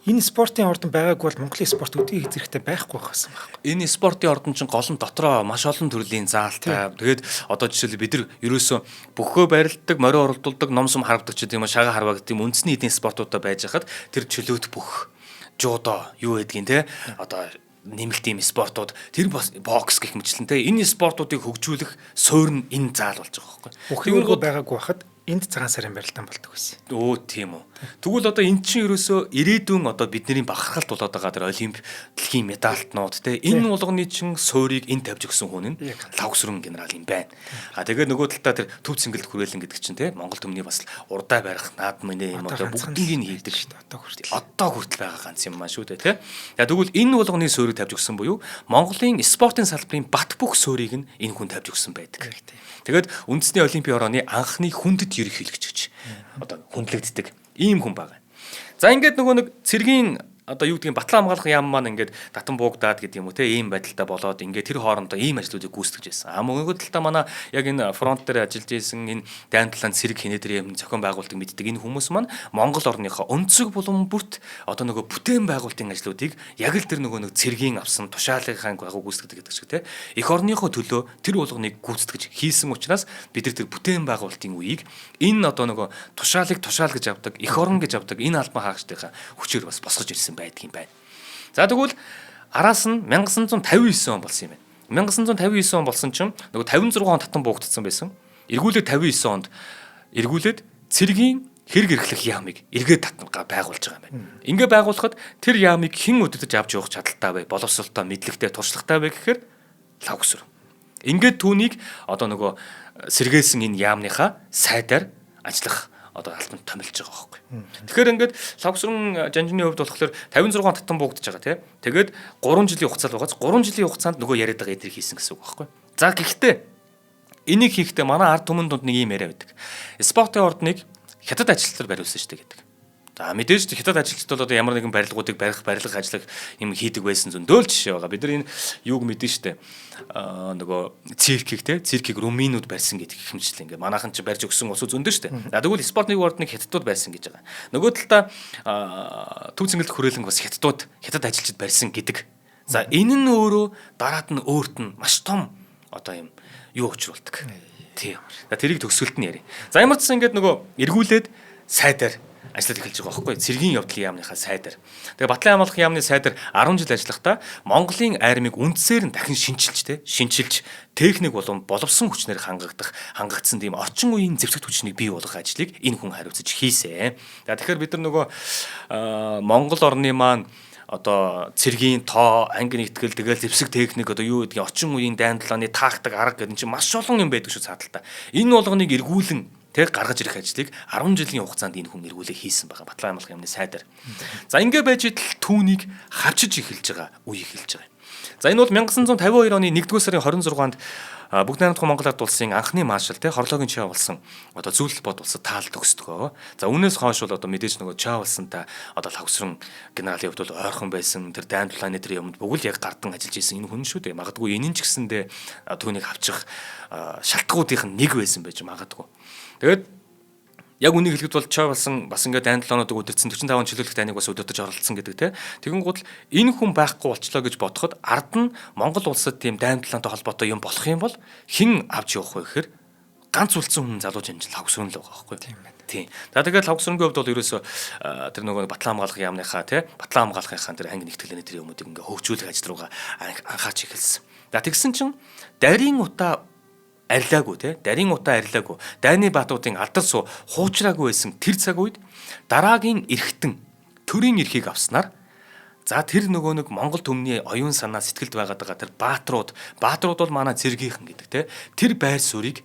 Энэ спортын ордон байгаагүй бол Монголын спорт өдгий хэзрэхтэй байхгүй байсан байхгүй. Энэ спортын ордон чинь гол нь дотроо маш олон төрлийн заалтай. Тэгээд одоо жишээлбэл бид нар ерөөсөө бөхөө барилддаг, морио оролдуулдаг, ном сум харавдаг ч гэдэм шага харваа гэдэг юм үндэсний эдийн спортуудаа байж хахад тэр чөлөөт бүх жудо юу гэдгийг те одоо нэмэлт ийм спортууд тэр бокс гэх мэтлэн те энэ спортуудыг хөгжүүлэх суурь нь энэ заал болж байгаа байхгүй. Тэгвэл байгаагүй хахад энд цагаан сарын барилдаан болдог байсан. Өө тийм үү. Тэгвэл одоо эн чинь ерөөсөө ирээдүйн одоо бидний бахархалт болоод байгаа тэр олимп дэлхийн медальтнууд те энэ болгоны чинь суурийг энд тавьж өгсөн хүн нь Лавсрын генерал юм байна. Тэгээд нөгөө талдаа тэр төв цэнгэлд хүрээлэн гэдэг чинь те Монгол төмний бас урдаа барих наадмын юм одоо бүгднийг хийдэг шүү дээ. Одоо хүртэл байгаа ганц юм маа шүү дээ те. Тэгвэл энэ болгоны суурийг тавьж өгсөн буюу Монголын спортын салбарын бат бөх суурийг нь энэ хүн тавьж өгсөн байдаг. Тэгээд үндэсний олимпийн орооны анхны хүндэт ерөнхийлөгч гэж одоо хүндлэгддэг ийм хүн байгаа. За ингээд нөгөө нэг цэргийн одоо юу гэдгийг батлан хамгаалах яам маань ингээд татан буугдаад гэдэг юм уу те ийм байдалтай болоод ингээд тэр хоорондоо ийм ажлуудыг гүйцэтгэж байсан. Мөнгө талдаа манай яг энэ фронт дээр ажиллаж исэн энэ дайн талаанд цэрэг хинэдэр юм зохион байгуулалтыг мэддэг энэ хүмүүс маань Монгол орныхоо өнцөг булан бүрт одоо нөгөө бүтээн байгуулалтын ажлуудыг яг л тэр нөгөө нэг цэргийн авсан тушаалынхаа агуу гүйцэтгэдэг гэдэг шиг те эх орныхоо төлөө тэр болгоныг гүйцэтгэж хийсэн учраас бид нар тэр бүтээн байгуулалтын үеийг энэ одоо нөгөө тушаалыг тушаал гэж авдаг эх орн гэж авдаг энэ албан хаагчдынхаа хүчээр бас босгож ирсэн байдаг юм байна. За тэгвэл араас нь 1959 он болсон юм байна. 1959 он болсон чинь нөгөө 56 он татан буугдсан байсан. Эргүүлээд 59 онд эргүүлээд цэргийн хэрэг эрхлэх яамыг эргээд татнага байгуулж байгаа юм байна. Ингээ байгуулахад тэр яамыг хэн удирдах авч явах чадaltaй бай, боловсролтой, мэдлэгтэй, туршлагатай бай гэхээр Лавср. Ингээд түүнийг одоо нөгөө сэргээсэн энэ яамныхаа сайдаар ажиллах одоо алтанд томилж байгаа байхгүй. Тэгэхээр ингээд Лавсрын жанжины хувьд болохоор 56 татан буугдж байгаа тийм. Тэгээд 3 жилийн хугацаанд байгаас 3 жилийн хугацаанд нөгөө яриад байгаа эдрийг хийсэн гэсэн үг байхгүй. За гэхдээ энийг хийхдээ манай ард түмэн дунд нэг юм яриа байдаг. Спортын ордныг хятад ажилтнаар бариулсан шүү дээ гэдэг. За мэдээж хятад ажилтнууд бол одоо ямар нэгэн барилгуудыг барилгах ажлыг юм хийдэг байсан зөндөө л жишээ байгаа. Бид нар энэ юуг мэдэн шүү дээ. Нөгөө циркийг румынууд барьсан гэдэг хэмжлээ. Ингээ манайхан ч барьж өгсөн усуу зөндөө шүү дээ. За тэгвэл спортын ордныг хятадууд барьсан гэж байгаа. Нөгөө талдаа төв цэнгэлд хүрээлэн бас хятад ажилчид барьсан гэдэг. За энэ нь өөрөө дараад нь өөрт нь маш том одоо юм юу учруулдаг. Тийм. За тэрийг төгсгөлт нь яри. За ямар ч сан ингээд нөгөө эргүүлээд сайдаар ажиллаж эхэлж байгаа байхгүй цэргийн явдлын яамныхаа сайдаар. Тэгээ батлан хамгаалах яамны сайдаар 10 жил ажиллахдаа Монголын армийг үндсээр нь дахин шинчилж техник болон боловсон хүчнэр хангагдсан тийм орчин үеийн зэвсэгт хүчнийг бий болгох ажлыг энэ хүн хариуцаж хийсэн. За тэгэхээр бид нар нөгөө Монгол орны маань одоо цэргийн тоо, анги нэгтгэл тэгэл зэвсэг техник одоо юу гэдгийг орчин үеийн дайн талааны тактик арга гэдэг чинь маш олон юм байдаг шүү цааталтаа. Энэ болгоныг эргүүлэн тэг гаргаж ирэх ажлыг 10 жилийн хугацаанд энэ хүн эргүүлээ хийсэн байгаа. Батлан хамгаалах яамны сайдаар. За ингээ байж идэл түүнийг хавчиж эхэлж байгаа үе эхэлж байгаа. За энэ бол 1952 оны 1-р сарын 26-нд Бүгд найрамдах Монгол Ард улсын анхны маршал хордлогын чаа болсон одоо зөвлөл бод улсад таал төгсдгөө. За үүнээс хойш бол одоо мэдээж нөгөө чаа болсонтай одоо Лавсрын генералын хувьд бол ойрхон байсан. Тэр дайн тулааны тэр юмд бүгд яг гардан ажиллаж исэн энэ хүн шүү дээ. Магадгүй энэ ч гэсэндээ түүнийг авчих шалтгауудынх нь нэг байсан байж магадгүй. Тэгээд яг үнийг хэлэхэд бол чаа болсон бас ингээд дайн тулаануудыг удирдсан 45 чөлөөлөх дайныг бас удирдах оролцсон гэдэг те. Тэгэн гол энэ хүн байхгүй болчлоо гэж бодоход ард нь Монгол улсад тийм дайн тулаантай холбоотой юм болох юм бол хэн авч явах вэ гэхээр ганц үлдсэн хүн залуу жанжил Лавсрын л байгаа байхгүй тийм байна. Тийм. За тэгээд Лавсрын хувьд бол ерөөсөө тэр нөгөө батлан хамгаалах яамныхаа те батлан хамгаалахынхаа тэр анги нэгтгэлийн тэр юмуудыг ингээ хөгжүүлэх ажил руугаа анхаарч эхэлсэн. За тэгсэн чинь дарийн утаа арилаагүй те дарийн утаа арилаагүй дайны баатуудын алдар суу хуучраагүй байсан тэр цаг үед дараагийн эрхтэн төрийн эрхийг авснаар за тэр нөгөө нэг Монгол төмний оюун санаа сэтгэлд байгаад байгаа тэр баатрууд бол манай цэргийнхэн гэдэг те тэр байр суурийг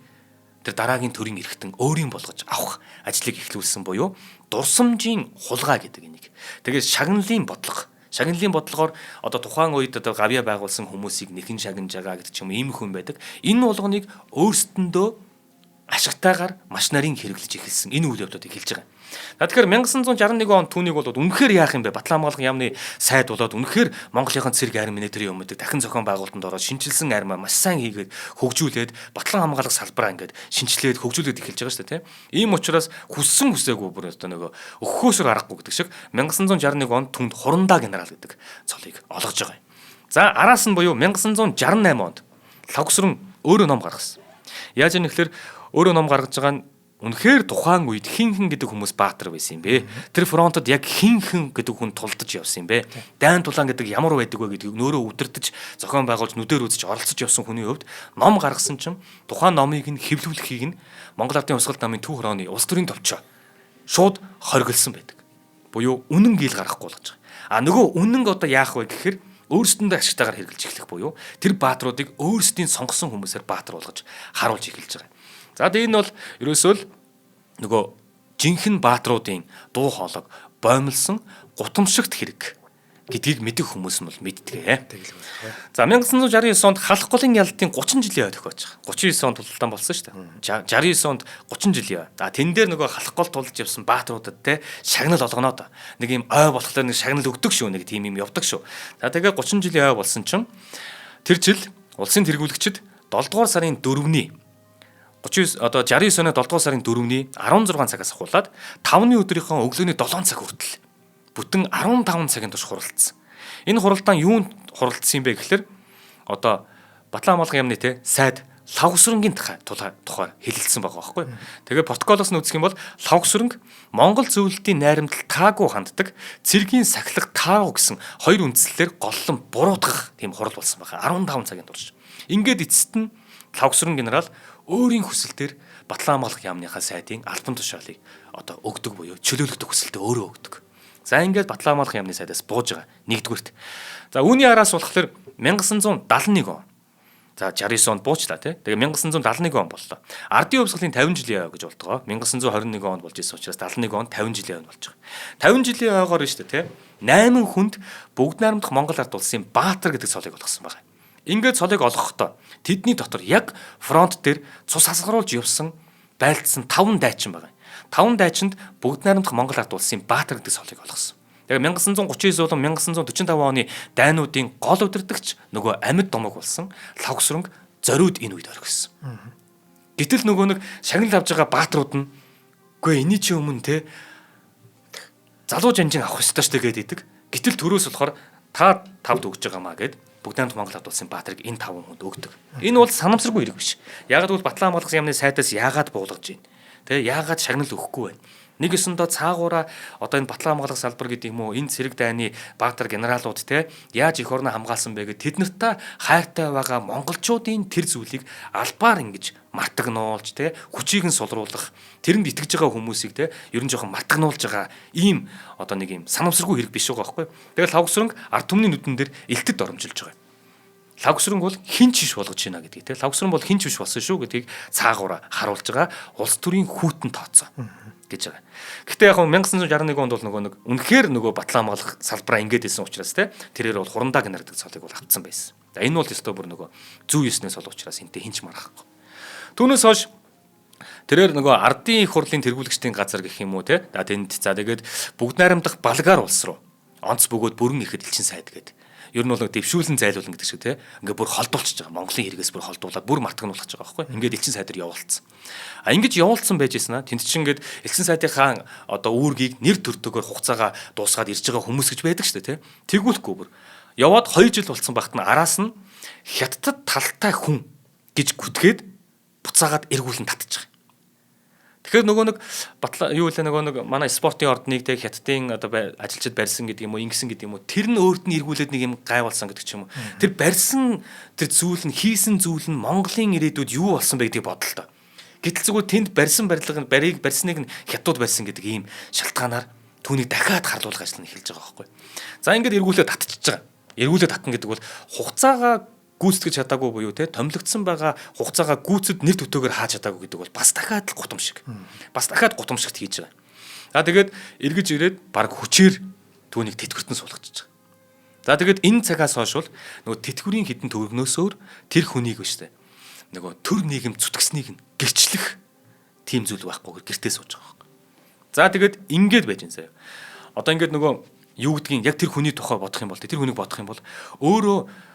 тэр дараагийн төрийн эрхтэн өөрийн болгож авах ажлыг эхлүүлсэн буюу дурсамжийн хулгай гэдэг энийг тэгээд шагналын бодлогоор одоо тухайн үед одоо гавья байгуулсан хүмүүсийг нэхэн шагнаж байгаа гэдэг ч юм ийм хүн байдаг. Энэ болгоныг өөрсдөндөө ашигтайгаар маш нарийн хэрэглэж эхэлсэн. Энэ үйл явдлуудыг хэлж байгаа. Тэгэхээр 1961 он түүнийг бол үнэхээр яах юм бэ? Батлан хамгаалах яамны сайд болоод үнэхээр Монголынхаа цэрэг арми минитри юмнуудыг дахин зохион байгуулалтанд ороод шинжилсэн армаа маш сайн хийгээд хөгжүүлээд батлан хамгаалах салбараа ингээд шинжилээд хөгжүүлээд эхэлж байгаа шүү дээ, тийм. Ийм учраас хүссэн хүсээгүй бүр одоо нөгөө өгөхөөсөр аргагүй гэдэг шиг 1961 онд түнд Хурандаа генерал гэдэг цолыг олгож байгаа юм. За араас нь буюу 1968 онд Лавгсран өөрөө ном гаргасан. Яаж юм нэхлээр өөрөө ном гаргаж байгаа нь үнэхээр тухайн үед хин гэдэг хүмүүс баатар байсан юм бэ? Тэр фронтод яг хин гэдэг хүн тулдаж явсан юм бэ? Дайн тулаан гэдэг ямар байдаг вэ гэдгийг нөөрөө удирдах, зохион байгуулж, нүдээр үзэж оролцож явсан хүний хувьд ном гаргасан чинь тухайн номыг нь хэвлүүлэхийг нь Монгол Ардын Хувьсгалт намын Түүх хорооны улс төрийн товчоо шууд хориглосон байдаг. Буюу үнэн гил гаргахгүй болгож байгаа. Нөгөө үнэн одоо яах вэ гэхээр өөрсдөндөө ашигтайгаар хэрэглэж эхлэх буюу тэр баатруудыг өөрсдийн сонгосон хүмүүсээр баатар болгож харуулж эхэлж байгаа. За энэ бол ерөөсөө л нөгөө жинхэнэ баатруудын дуу хоолойг боомлсон гутамшигт хэрэг гэдгийг мэдэх хүмүүс нь бол мэддэг. За 1969 онд халах голын ялалтын 30 жилийн ой тохиож байгаа. 39 онд тултан болсон шүү дээ. 69 онд 30 жилийн ой. Тэн дээр нөгөө халах гол тулж явсан баатруудад те шагнал олгоноо. Нэг юм ой болохоор нэг шагнал өгдөг шүү, нэг тийм юм явдаг шүү. За тэгээ 30 жилийн ой болсон чинь тэр жил улсын тэргүүлэгчид 7 дугаар сарын 4-ний 69 одоо 69 оны 7 дугаар сарын 4-ний 16 цагаас ахуулаад 5-ны өдрийнхөө өглөөний 7 цаг хүртэл бүтэн 15 цагийн турш хуралдсан. Энэ хуралдаан юунд хуралдсан юм бэ гэхээр одоо Батлан хамгаалах яамны те сайд Лавгсрангийн тухай хэлэлцсэн байгаа байхгүй. Тэгээ протоколоос нь үзэх юм бол Лавгсранг Монгол зөвлөлтийн найрамдал таагүй ханддаг, цэргийн сахилга таагүй гэсэн хоёр үндслэлээр голлон буруутгах тийм хурал болсон байгаа. 15 цагийн турш. Ингээд эцэст нь Лавгсран генерал өөрийн хүсэлтээр Батлан хамгаалах яамныхаа сайдын албан тушаалыг одоо өгдөг буюу чөлөөлөгдөх хүсэлтээ өөрөө өгдөг. За ингээд Батлан хамгаалах яамны сайдаас бууж байгаа. Нэгдүгürt. За үүний араас болохоор 1971 он. За 69 онд буучлаа тий. Тэгээ 1971 он боллоо. Ардын хувьсгалын 50 жилийн ой гэж болдгоо. 1921 онд болж исэн учраас 71 онд 50 жилийн ой болж байгаа. 50 жилийн ойгоор нь шүү дээ тий. 8 хүнд бүгд найрамдах Монгол ард улсын баатар гэдэг цолыг олгосон байгаа. Ингээд цолыг олгохдоо тэдний дотор яг фронт дээр цус хасгаруулж явсан байлдсан 5 дайчин байгаа. 5 дайчинд бүгд найрамдах Монгол ард улсын баатар гэдэг цолыг олгосон. Тэгээ 1939 болон 1945 оны дайнуудын гол удирдагч нөгөө амьд домог болсон Лавгсранг зориуд энэ үед орхисон. Гэтэл нөгөө нэг шагнал авж байгаа баатрууд нь үгүй эний чи өмнө те залуу жанжин авах ёстой штэ гэдэг. Гэтэл төрөөс болохоор та тавд өгж байгаамаа гэд бүгд найрамдах Монгол ард улсын баатрыг энэ 5 хүнд өгдөг. Энэ бол санамсаргүй хэрэг биш. Яагаад гэвэл Батлан хамгаалах яамны сайдаас яагаад буулгаж байна? Тэ яагаад шагнал өгөхгүй байна? Нэг өсөндөө цаагаараа одоо энэ Батлан хамгаалах салбар гэдэг юм уу энэ цэрэг дайны баатар генералууд те яаж их орноо хамгаалсан бэ гэд тэд нартай хайртай байгаа монголчуудын тэр зүйлийг албаар ингэж мартагнуулж те хүчийг нь сулруулах тэрэнд итгэж байгаа хүмүүсийг те ер нь жоохон мартагнуулж байгаа ийм одоо нэг юм санамсаргүй хэрэг биш байгаа байхгүй. Тэгээд Лавгсранг ард түмний нүдэн дээр илтэд оромжилж байгаа. Лавгсранг бол хинч биш болгож байна гэдгийг те Лавгсран бол хинч биш болсон шүү гэдгийг цаагаараа харуулж байгаа улс төрийн хүүтэн тооцоо гэж байгаа. Гэхдээ яг 1961 онд бол нөгөө нэг үнэхээр нөгөө Батлан хамгаалах салбараа ингээд исэн учраас те тэрээр бол Хурандаа генерал гэдэг цолыг бол автсан байсан. За энэ бол өстой бүр нөгөө зүү ёснээс бол учраас энтэй хинч марахгүй. Түүнээс хойш тэрээр нөгөө ардын их хурлын тэргүүлэгчдийн газар гэх юм уу те тэнд за тэгээд бүгд найрамдах Балгаар улс руу онц бөгөөд бүрэн ихэд элчин сайд гэдэг. Ер нь бол нэг дэвшүүлэн зайлуулна гэдэг шиг те ингээ бүр холдуулчихж байгаа. Монголын хэрэгээс бүр холдуулаад бүр мартагнуулах гэж байгаа байхгүй. Ингээд элчин сайдаар явуулсан. Ингэж явуулсан байж ийсэн аа. Тэнд чинь ингээд элчин сайдынхаа одоо үүргийг нэр төртөгөөр хугацаагаа дуусгаад ирж байгаа хүмүүс гэж байдаг шүү дээ те. Тэгүүлэхгүй бүр. Яваад 2 жил болсон багт нь араас нь хятадд талтай хүн гэж гүтгээд буцаагаад эргүүлэн татчих. Тэгэхээр нөгөө нэг батлаа юу вэ нөгөө нэг манай спортын ордныг тэг хятадын одоо ажилчид барьсан гэдэг юм уу ингэсэн гэдэг юм уу тэр нь өөрт нь эргүүлээд нэг юм гайвалсан гэдэг ч юм уу тэр барьсан тэр зүйл нь хийсэн зүйл нь Монголын ирээдүйд юу болсон бэ гэдгийг бодлоо. Гэтэл зүгээр тэнд барьсан барилга нь барийг барьсныг нь хятад барьсан гэдэг ийм шалтгаанаар түүнийг дахиад харлуулах ажил нь эхэлж байгаа байхгүй. За ингээд эргүүлээд татчихж байгаа. Эргүүлээд татна гэдэг бол хугацаагаа гүйцэтгэж чадаагүй буюу те томилогдсон байгаа хугацаагаа гүйцэд нэр төтөөгөр хааж чадаагүй гэдэг бол бас дахиад л гутамшиг. Бас дахиад гутамшигт хийж байгаа. За тэгээд эргэж ирээд баг хүчээр түүнийг тэтгэвртэн суулгачиж байгаа. За тэгээд энэ цагаас хойш бол нөгөө тэтгэврийн хідэн төгрөгнөөс өөр тэр хүнийг биш те нөгөө төр нийгэм зүтгэснийг нь гэрчлэх тийм зүйл байхгүй гэртээ сууж байгаа байхгүй. За тэгээд ингээд байж энэ заяа. Одоо ингээд нөгөө юу гэдгийг яг тэр хүний тухай бодох юм бол тэр хүнийг бодох юм бол өөрөө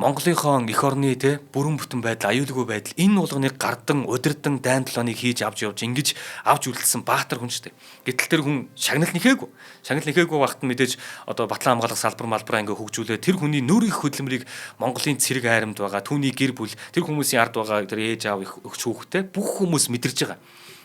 Монголынхон эх орны те бүрэн бүтэн байдал, аюулгүй байдал энэ болгоныг гардан, удирдан, дайн толгойг хийж авч явж ингэж авч үлдсэн баатар хүн шүү дээ. Гэтэл тэр хүн шагнал нэхээгүй. Шагнал нэхээгүй багт мэдээж одоо Батлан хамгаалах салбар малбараа ингээ хөгжүүлээ. Тэр хүний нөр их хөдөлмөрийг Монголын цэрэг айрамд байгаа, түүний гэр бүл, тэр хүмүүсийн ард байгаа тэр ээж аав их хүүхдээ бүх хүмүүс мэдэрж байгаа.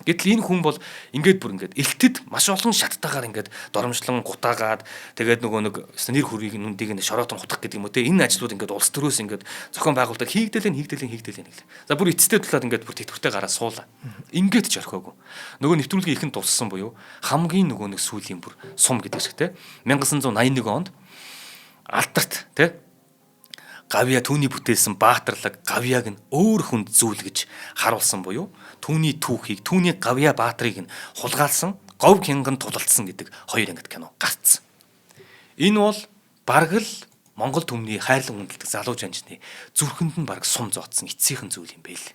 Гэтэл энэ хүн бол ингээд бүр ингээд элтэд маш олон шаттайгаар ингээд доромжлон гутаагаад тэгээд нөгөө нэг нэр хөрийг нүндийг нь шороотон хутгах гэдэг юм уу те энэ ажлууд ингээд улс төрөөс ингээд зохион байгуулалтад хийгдэлэн гэлээ. За бүр эцэстээ тулаад ингээд бүр тэтгэвртэй гараа суулаа. Ингээд ч орхиогүй. Нөгөө нэвтрүүлгийн ихэнд дурссан буюу хамгийн нөгөө нэг сүүлийн бүр сум гэдэг шиг те 1981 онд Алдарт те Гавья түүний бүтээсэн баатарлаг Гавьяг нь өөр хүнд зүйл гэж харуулсан буюу түүний түүхийг түүний Гавья баатрыг нь хулгайлсан говь хянган тулалдсан гэдэг хоёр ангид кино гарцсан. Энэ бол бараг л Монгол түмний хайрлан хүндэлдэг залуу жанжны зүрхэнд нь бараг сум зооцсон эцсийнхэн зүйл юм байл.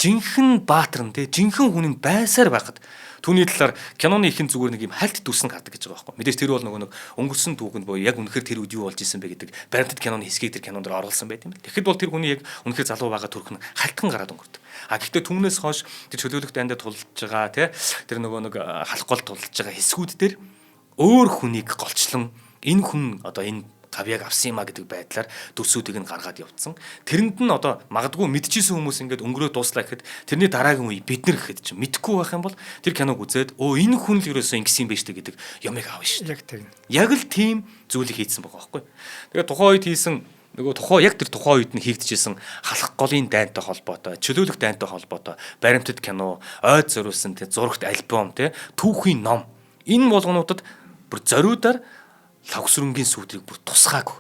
Жинхэнэ баатар нь те жинхэнэ хүний байсаар байхад түүний талаар киноны ихэн зүгээр нэг юм хальт дүрсэн гардаг гэж байгаа байхгүй. Мэдээж тэр бол нөгөө нэг өнгөрсөн түүхэнд боё яг үнэхээр тэр үед юу болж исэн бэ гэдэг баримтат киноны хэсгийг тэр кинонд оруулсан байт юм. Тэгэхэд бол тэр хүний яг үнэхээр залуу байгаа төрх нь хальтхан гараад өнгөрдөг. А гэхдээ түүнээс хойш тэр чөлөөлөх дайндаа тулж байгаа те тэр нөгөө нэг халах гол тулж байгаа хэсгүүд дээр өөр хүнийг голчлон энэ хүн одоо энэ Гавьяг авсан юма гэдэг байдлаар дүрсүүдийг нь гаргаад явцсан. Тэрэнд нь одоо магадгүй мэдчихсэн хүмүүс ингээд өнгөрөө дууслаа гэхэд тэрний дараагийн үе бид нар гэхэд чинь мэдхгүй байх юм бол тэр киног үзээд энэ хүн л ерөөсөө ингэсэн юм байна штэ гэдэг юмыг аавна шүү. Яг тийм. Яг л тийм зүйлийг хийсэн байгаа байхгүй. Тэгээд тухайн үед хийсэн нөгөө яг тэр тухайн үед нь хийгдчихсэн халах голын дайнтай холбоотой, чөлөөлөх дайнтай холбоотой, баримтат кино, ойд зориулсан тэ зурагт альбом тэ түүхийн ном энэ болгонуудад бүр зориудаар лавсрынгийн сүудрийг бүр тусгаагүй.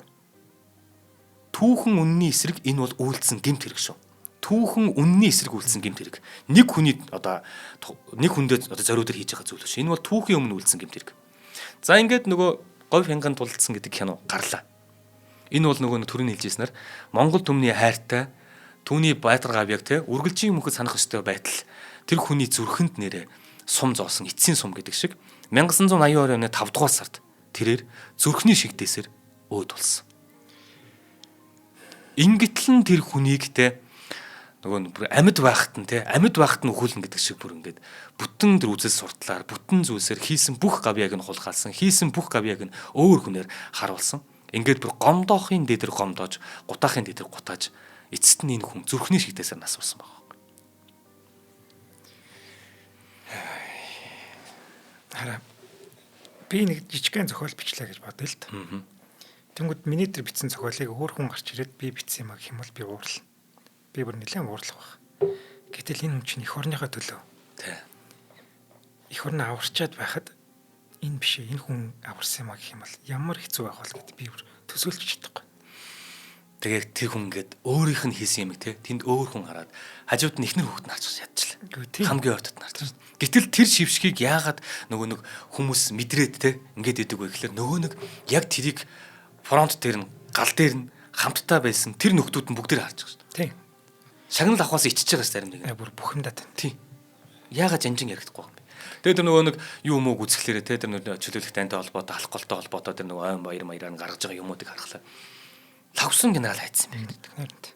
Түүхэн үнний эсрэг энэ бол үйлдсэн гэмт хэрэг шүү. Түүхэн үнний эсрэг үйлдсэн гэмт хэрэг. Нэг хүний одоо нэг хүндээ одоо зориудаар хийж байгаа зүйл шүү. Энэ бол түүхийн өмнө үйлдсэн гэмт хэрэг. За ингээд нөгөө говь хянган тулалдсан гэдэг кино гарлаа. Энэ бол нөгөө төрөний хэлжсэнээр Монгол түмний хайртай түүний байтар Гавьяг те үргэлжийн мөхөд санах ёстой байтал тэр хүний зүрхэнд нэрээ сум зоосон эцсийн сум гэдэг шиг 1982 оны 5 дугаар сард тэрээр зүрхний шигдээсээр өөд болсон. Ингэтлэн тэр хүнийг те нөгөө амьд байхад нь те амьд байхад нь өхүүлнэ гэдэг шиг бүр ингээд бүтэн тэр үзэл суртлаар бүтэн зүйлсээр хийсэн бүх Гавьяг нь хулгаалсан, хийсэн бүх Гавьяг нь өөр хүнээр харуулсан. Ингээд бүр гомдоохын дэдэр гомдоож, гутаахын дэдэр гутааж эцэст нь энэ хүн зүрхний шигдээсээр нас болсон байна. Хараа би нэг жижигхэн зохиол бичлээ гэж бодъё л та. Тэнгүүд миний тэр бичсэн зохиолыг өөр хүн гарч ирээд би бичсэн юм гэх юм бол би уурлаа. Би бүр нэлээд уурлах баг. Гэтэл энэ хүн чинь эх орныхоо төлөө. Тий. Эх орны аварчаад байхад энэ биш энэ хүн аварсан юм гэх юм бол ямар хэцүү байх бол гэд би бүр төсөөлж чадахгүй. Тэгээд тэр хүн ингээд өөрийнх нь хийсэн юм те тэнд өөр хүн хараад хажууд нь ихнэр хүүхэд нарч ядчихлаа. Хамгийн ойртод нарч. Гэтэл тэр шившгийг яагаад нөгөө нэг хүмүүс мэдрээд те ингээд идэг вэ гэхэлэр нөгөө нэг яг тэрийг фронт дээр нь гал дээр нь хамтдаа байсан тэр нөхдүүд нь бүгдээр харж байгаа шүү дээ. Тийм. Шагнал авахаас иччихэж байгаа зарим нэг. Бүр бухимдаад байна. Тийм. Яагаад жанжин ярихдаггүй юм бэ? Тэгээд тэр нөгөө нэг юу мөөг үзэхлээрээ те тэр нөгөө чөлөөлөх дайнтай холбоотой алах голтой холбоотой тэр нөгөө ойн баяр маяраар нь гаргаж байгаа юмуудыг харахлаа. Лавсан генерал хайцсан байх гэдэг.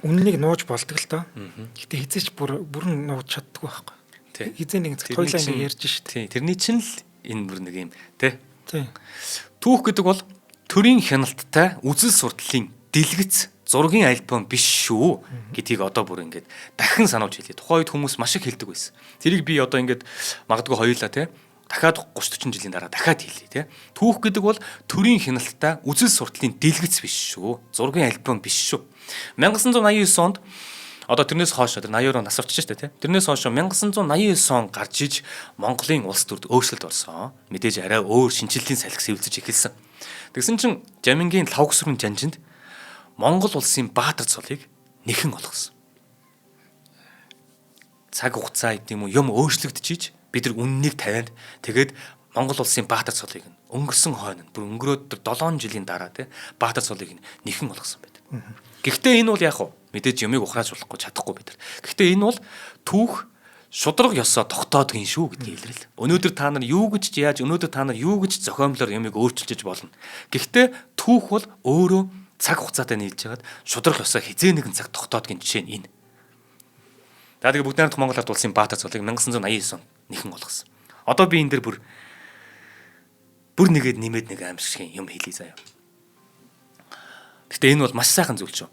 Үннийг нууж болдог л доо. Гэтэ хизээч бүрэн нууж чаддгүй байхгүй. Хизээ нэг тойлоо ингэ ярьж шít. Тэрний чинь л энэ бүр нэг юм тий. Түүх гэдэг бол төрийн хяналттай үзэл сурталын дэлгэц зургийн альбом биш шүү гэдгийг одоо бүр ингээд дахин сануулж хэлье. Тухайн үед хүмүүс маш их хэлдэг байсан. Тэрийг би одоо ингээд магадгүй хоёулаа тий дахиад 30 40 жилийн дараа дахиад хэлье тий. Түүх гэдэг бол төрийн хяналттай үзэл сурталын дэлгэц биш шүү. Зургийн альбом биш шүү. 1989 онд одоо тэрнээс хойш 82 он насавч шүү дээ тий. Тэрнээс хойш 1989 он гарч иж Монголын улс төрд өөрчлөлт орсон. Мэдээж арай өөр шинжилгээний салхи сэвэлцэж эхэлсэн. Тэгсэн чинь Жамингийн лавгсрын жанжинд Монгол улсын баатар цолыг нэхэн олгосон. Цаг хугацаа гэдэм юм өөрчлөгдөж бид нар үннийг тавиад тэгээд Монгол улсын баатар цолыг өнгөрсөн хойно бүр өнгөрөөд 7 жилийн дараа тий баатар цолыг нэхэн олгосон байдаг. Гэхдээ энэ бол яг уу мэдээж юмыг ухраажуулахгүй чадахгүй бид нар. Гэхдээ энэ бол түүх шудраг ёсоо тогтоодгийн шүү гэдгийг илэрэл. Өнөөдөр та нар юу гэж яаж өнөөдөр та нар юу гэж зохиомлоор юмыг өөрчилж болно. Гэхдээ түүх бол өөрөө цаг хугацаатай нийлж хагаад шудраг ёсоо хизээ нэгэн цаг тогтоодгийн жишээ нь энэ. За тэгээ бүгд найрамдах Монгол Ард улсын Баатар цолыг 1989 онд нэхэн болгосон. Одоо би энэ дээр бүр нэгээд нэмээд нэг аимшигын юм хэлье заяа. Гэтэ энэ бол маш сайхан зүйл шүү.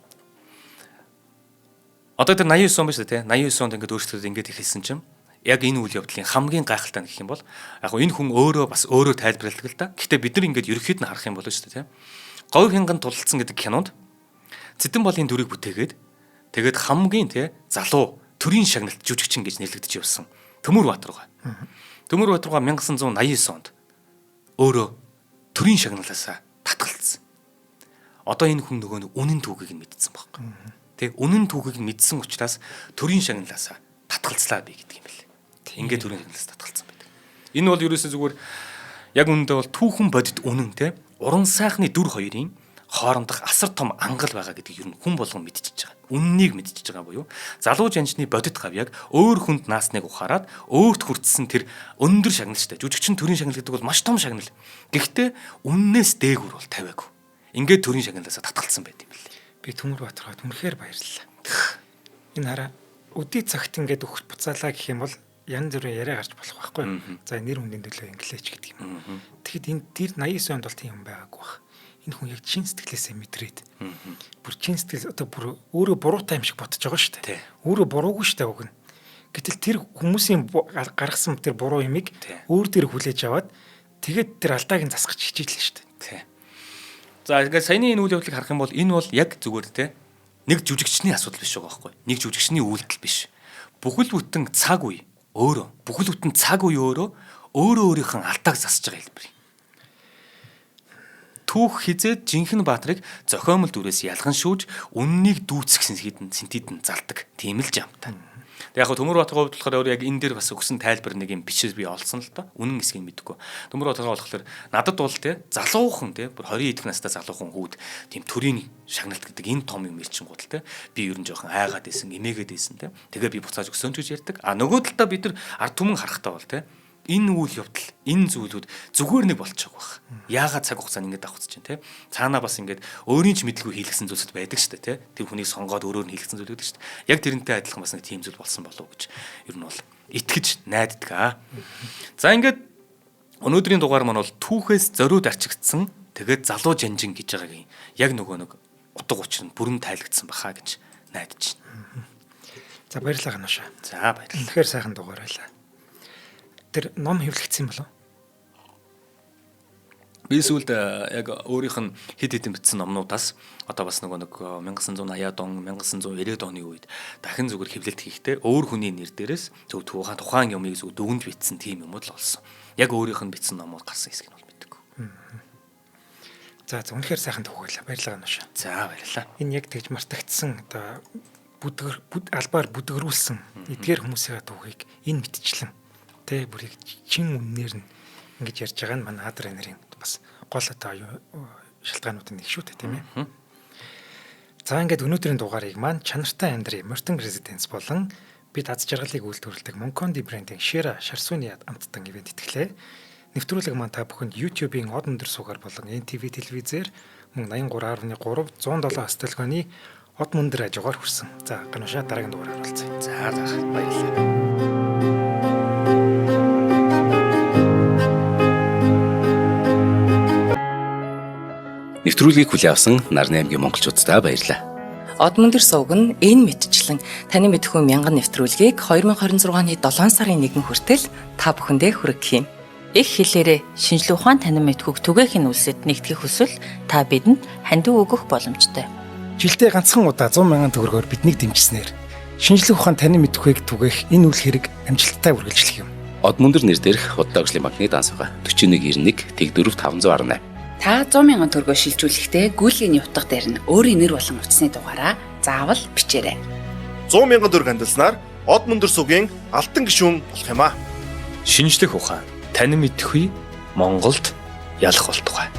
Одоо тэр 89 он биш үү те 89 онд ингээд өөрсдөө ингээд ихэлсэн чинь яг энэ үйл явдлын хамгийн гайхалтай нь гэх юм бол яг энэ хүн өөрөө бас өөрөө тайлбарладаг л да. Гэхдээ бид нар ингээд ерөөхдөө харах юм бол шүү дээ те. Говь хянган тулалдсан гэдэг кинонд Цэдэн болын дүрийг бүтээгээд тэгээд хамгийн те залуу төрийн шагналт жүжигчин гэж нэрлэгдэж явсан Төмөр Баатар байгаа. Төмөр Баатар 1989 онд өөрөө төрийн шагналаасаа татгалцсан. Одоо энэ хүн нөгөө үнэн түүхийг нь мэдсэн байхгүй. Тэг үнэн түүхийг мэдсэн учраас төрийн шагналаасаа татгалцлаа би гэдэг юм бэл. Ингээд төрийн шагналаас татгалцсан байдаг. Энэ бол ерөөсөө зүгээр яг үүндээ бол түүхэн бодит үнэн те уран сайхны дүр хоёрын хоорондох асар том ангал байгаа гэдгийг ер нь хүн болгон мэдчихэж байгаа. Үннийг мэдчихэж байгаа буюу залуу жанчны бодит гавьяг өөр хүнд наасныг ухаарад өөрт хүртсэн тэр өндөр шагналчтай жүжигчин төрийн шагнал гэдэг бол маш том шагнал. Гэхдээ үннээс дээгүүр бол тавиагүй. Ингээд төрийн шагналаасаа татгалцсан байт юм лээ. Би Төмөр Баатарт үнэхээр баярлалаа. Энэ хараа өдий цагт ингээд өгч буцаалаа гэх юм бол янз бүрийн яриа гарч болох байхгүй. За нэр хүндийн төлөө инглээч гэдэг юм. Тэгэхэд энэ тэр 89 онд бол тийм юм байгаагүй баг. Энэ хүн яг чин сэтгэлээсээ мэдрээд. Бүр чин сэтгэл одоо бүр өөрөө буруутай юм шиг бодож байгаа шүү дээ. Өөрөө буруугүй шүү дээ уг нь. Гэтэл тэр хүмүүсийн гаргасан тэр буруу юмыг өөр дээр хүлээж аваад тэгээд тэр алдааг нь засгаж хичээлээ шүү дээ. За ингээд саяны энэ үйл явдлыг харах юм бол энэ бол яг зүгээр те нэг жүжигчний асуудал биш байгаа байхгүй. Нэг жүжигчний үйлдэл биш. Бүхэл бүтэн цаг үе өөрөө өөрөө өөрийнхөө алдааг засаж байгаа хэлбэр. Түүх хизээд жинхэнэ Баатарыг зохиомл дүрээс ялган шүүж үннийг дүүцэх синтедэн залдаг. Тийм л жамтай. Яг хөө Төмөр Баатарыг хувьдлахаар яг энэ дээр бас өгсөн тайлбар нэг юм бичиж би олсон л доо. Үнэн эсгийг мэдэхгүй. Төмөр Баатарыг болохоор надад бол те залуухан те бүр 20 идэх настай залуухан хүүд тийм төрийн шагналт гэдэг энэ том юм ирчин гутал те би ер нь жоохон айгаад байсан, эмээгээд байсан те. Тэгээ би буцааж өгсөн ч гэж ярьдаг. А нөгөө талдаа бид нар ард түмэн харахтаа бол те энэ үйл явдал, энэ зүйлүүд зүгээр нэг болчих واخ. Яагаад цаг хугацаанд ингэж давхцаж чинь те. Цаанаа бас ингэж өөрийн ч мэдлгүй хийлгсэн зүйлсүүд байдаг шүү дээ те. Тэр хүнийг сонгоод өөрөөр нь хийлгсэн зүйл байдаг шүү дээ. Яг тэрнтэй адилхан бас нэг тийм зүйл болсон болов уу гэж ер нь бол итгэж найддаг аа. За ингэж өнөөдрийн дугаар маань бол түүхээс зориуд арчигдсан тэгээд залуу жанжин гэж байгаагийн яг нөгөө нэг утга учир нь бүрэн тайлгдсан баха гэж найдаж байна. За баярлалаа Гануша. За баярлалаа. Үнэхээр сайхан дугаар байлаа. Тэр ном хэвлэгдсэн болов? Би сүүлд яг өөрийнх нь хэд хэдэн бичсэн номнуудаас одоо бас нэг 1980-ад он 1990-ад оны үед дахин зүгээр хэвлэлт хийхдээ өөр хүний нэр дээрээс зөв тухайн юмыг зөв дүгнж бичсэн тийм юмуд л олсон. Яг өөрийнх нь бичсэн номууд гарсан хэсэг нь бол мэдээгүй. За үнэхээр сайхан түүх байлаа. Баярлалаа Гануша. За баярлалаа. Энэ яг тэгж мартагдсан одоо албаар бүдгэрүүлсэн эдгээр хүмүүсийн түүхийг энэ мэдчлэн тэ бүрийг чин үннээр нь ингэж ярьж байгаа нь манай Адар нарын бас гол одоо шалтгаанууд нэг шүү дээ тийм ээ. За ингээд өнөөдрийн дугаарыг маань чанартай амьдрий Morton Residence болон бид аз жаргалыг үйлдвэрлэдэг Moncondi брендийн Shera Sharsuny амттан ивент итгэлээ. Нэвтрүүлэг маань та бүхэнд YouTube-ийн од өндөр суугаар болон NTV телевизээр мөн 83.3 107 стилгоны од мөндөр хажуугаар хүрсэн. За Гануша дараагийн дугаараар уулзъя. За баярлалаа. Нэвтрүүлгийг хүлээн авсан Нарны аймгийн монголчуудаа баярлалаа. Од мөндөр сувг нь энэ мэдчлэн таны мэдхүйн мянган нэвтрүүлгийг 2026 оны 7 сарын 1 хүртэл та бүхэндээ хүргэх юм. Их хэлээрээ шинжлэх ухаан танин мэдхүйг түгээх нь үлсэд нэгтгэх хүсвэл та бидэнд хандив өгөх боломжтой. Жилдээ ганцхан удаа 100,000 төгрөгөөр биднийг дэмжснээр шинжлэх ухаан танин мэдхүйг түгээх энэ үйл хэрэг амжилттай үргэлжлэх юм. Од мөндөр нэр дээрх Худалдаа хөгжлийн банкны данс байгаа 4191 Тэг 4518. Та 100,000 төгрөгөөр шилжүүлэхдээ гүйлгээний утга дээр нь өөрийн нэр болон утасны дугаараа заавал бичээрэй. 100,000 төгрөг хандалснаар од мөндөр сувгийн алтан гишүүн болох юм а. Шинжлэх ухаан танин мэдхгүй Монголд ялах болтугай.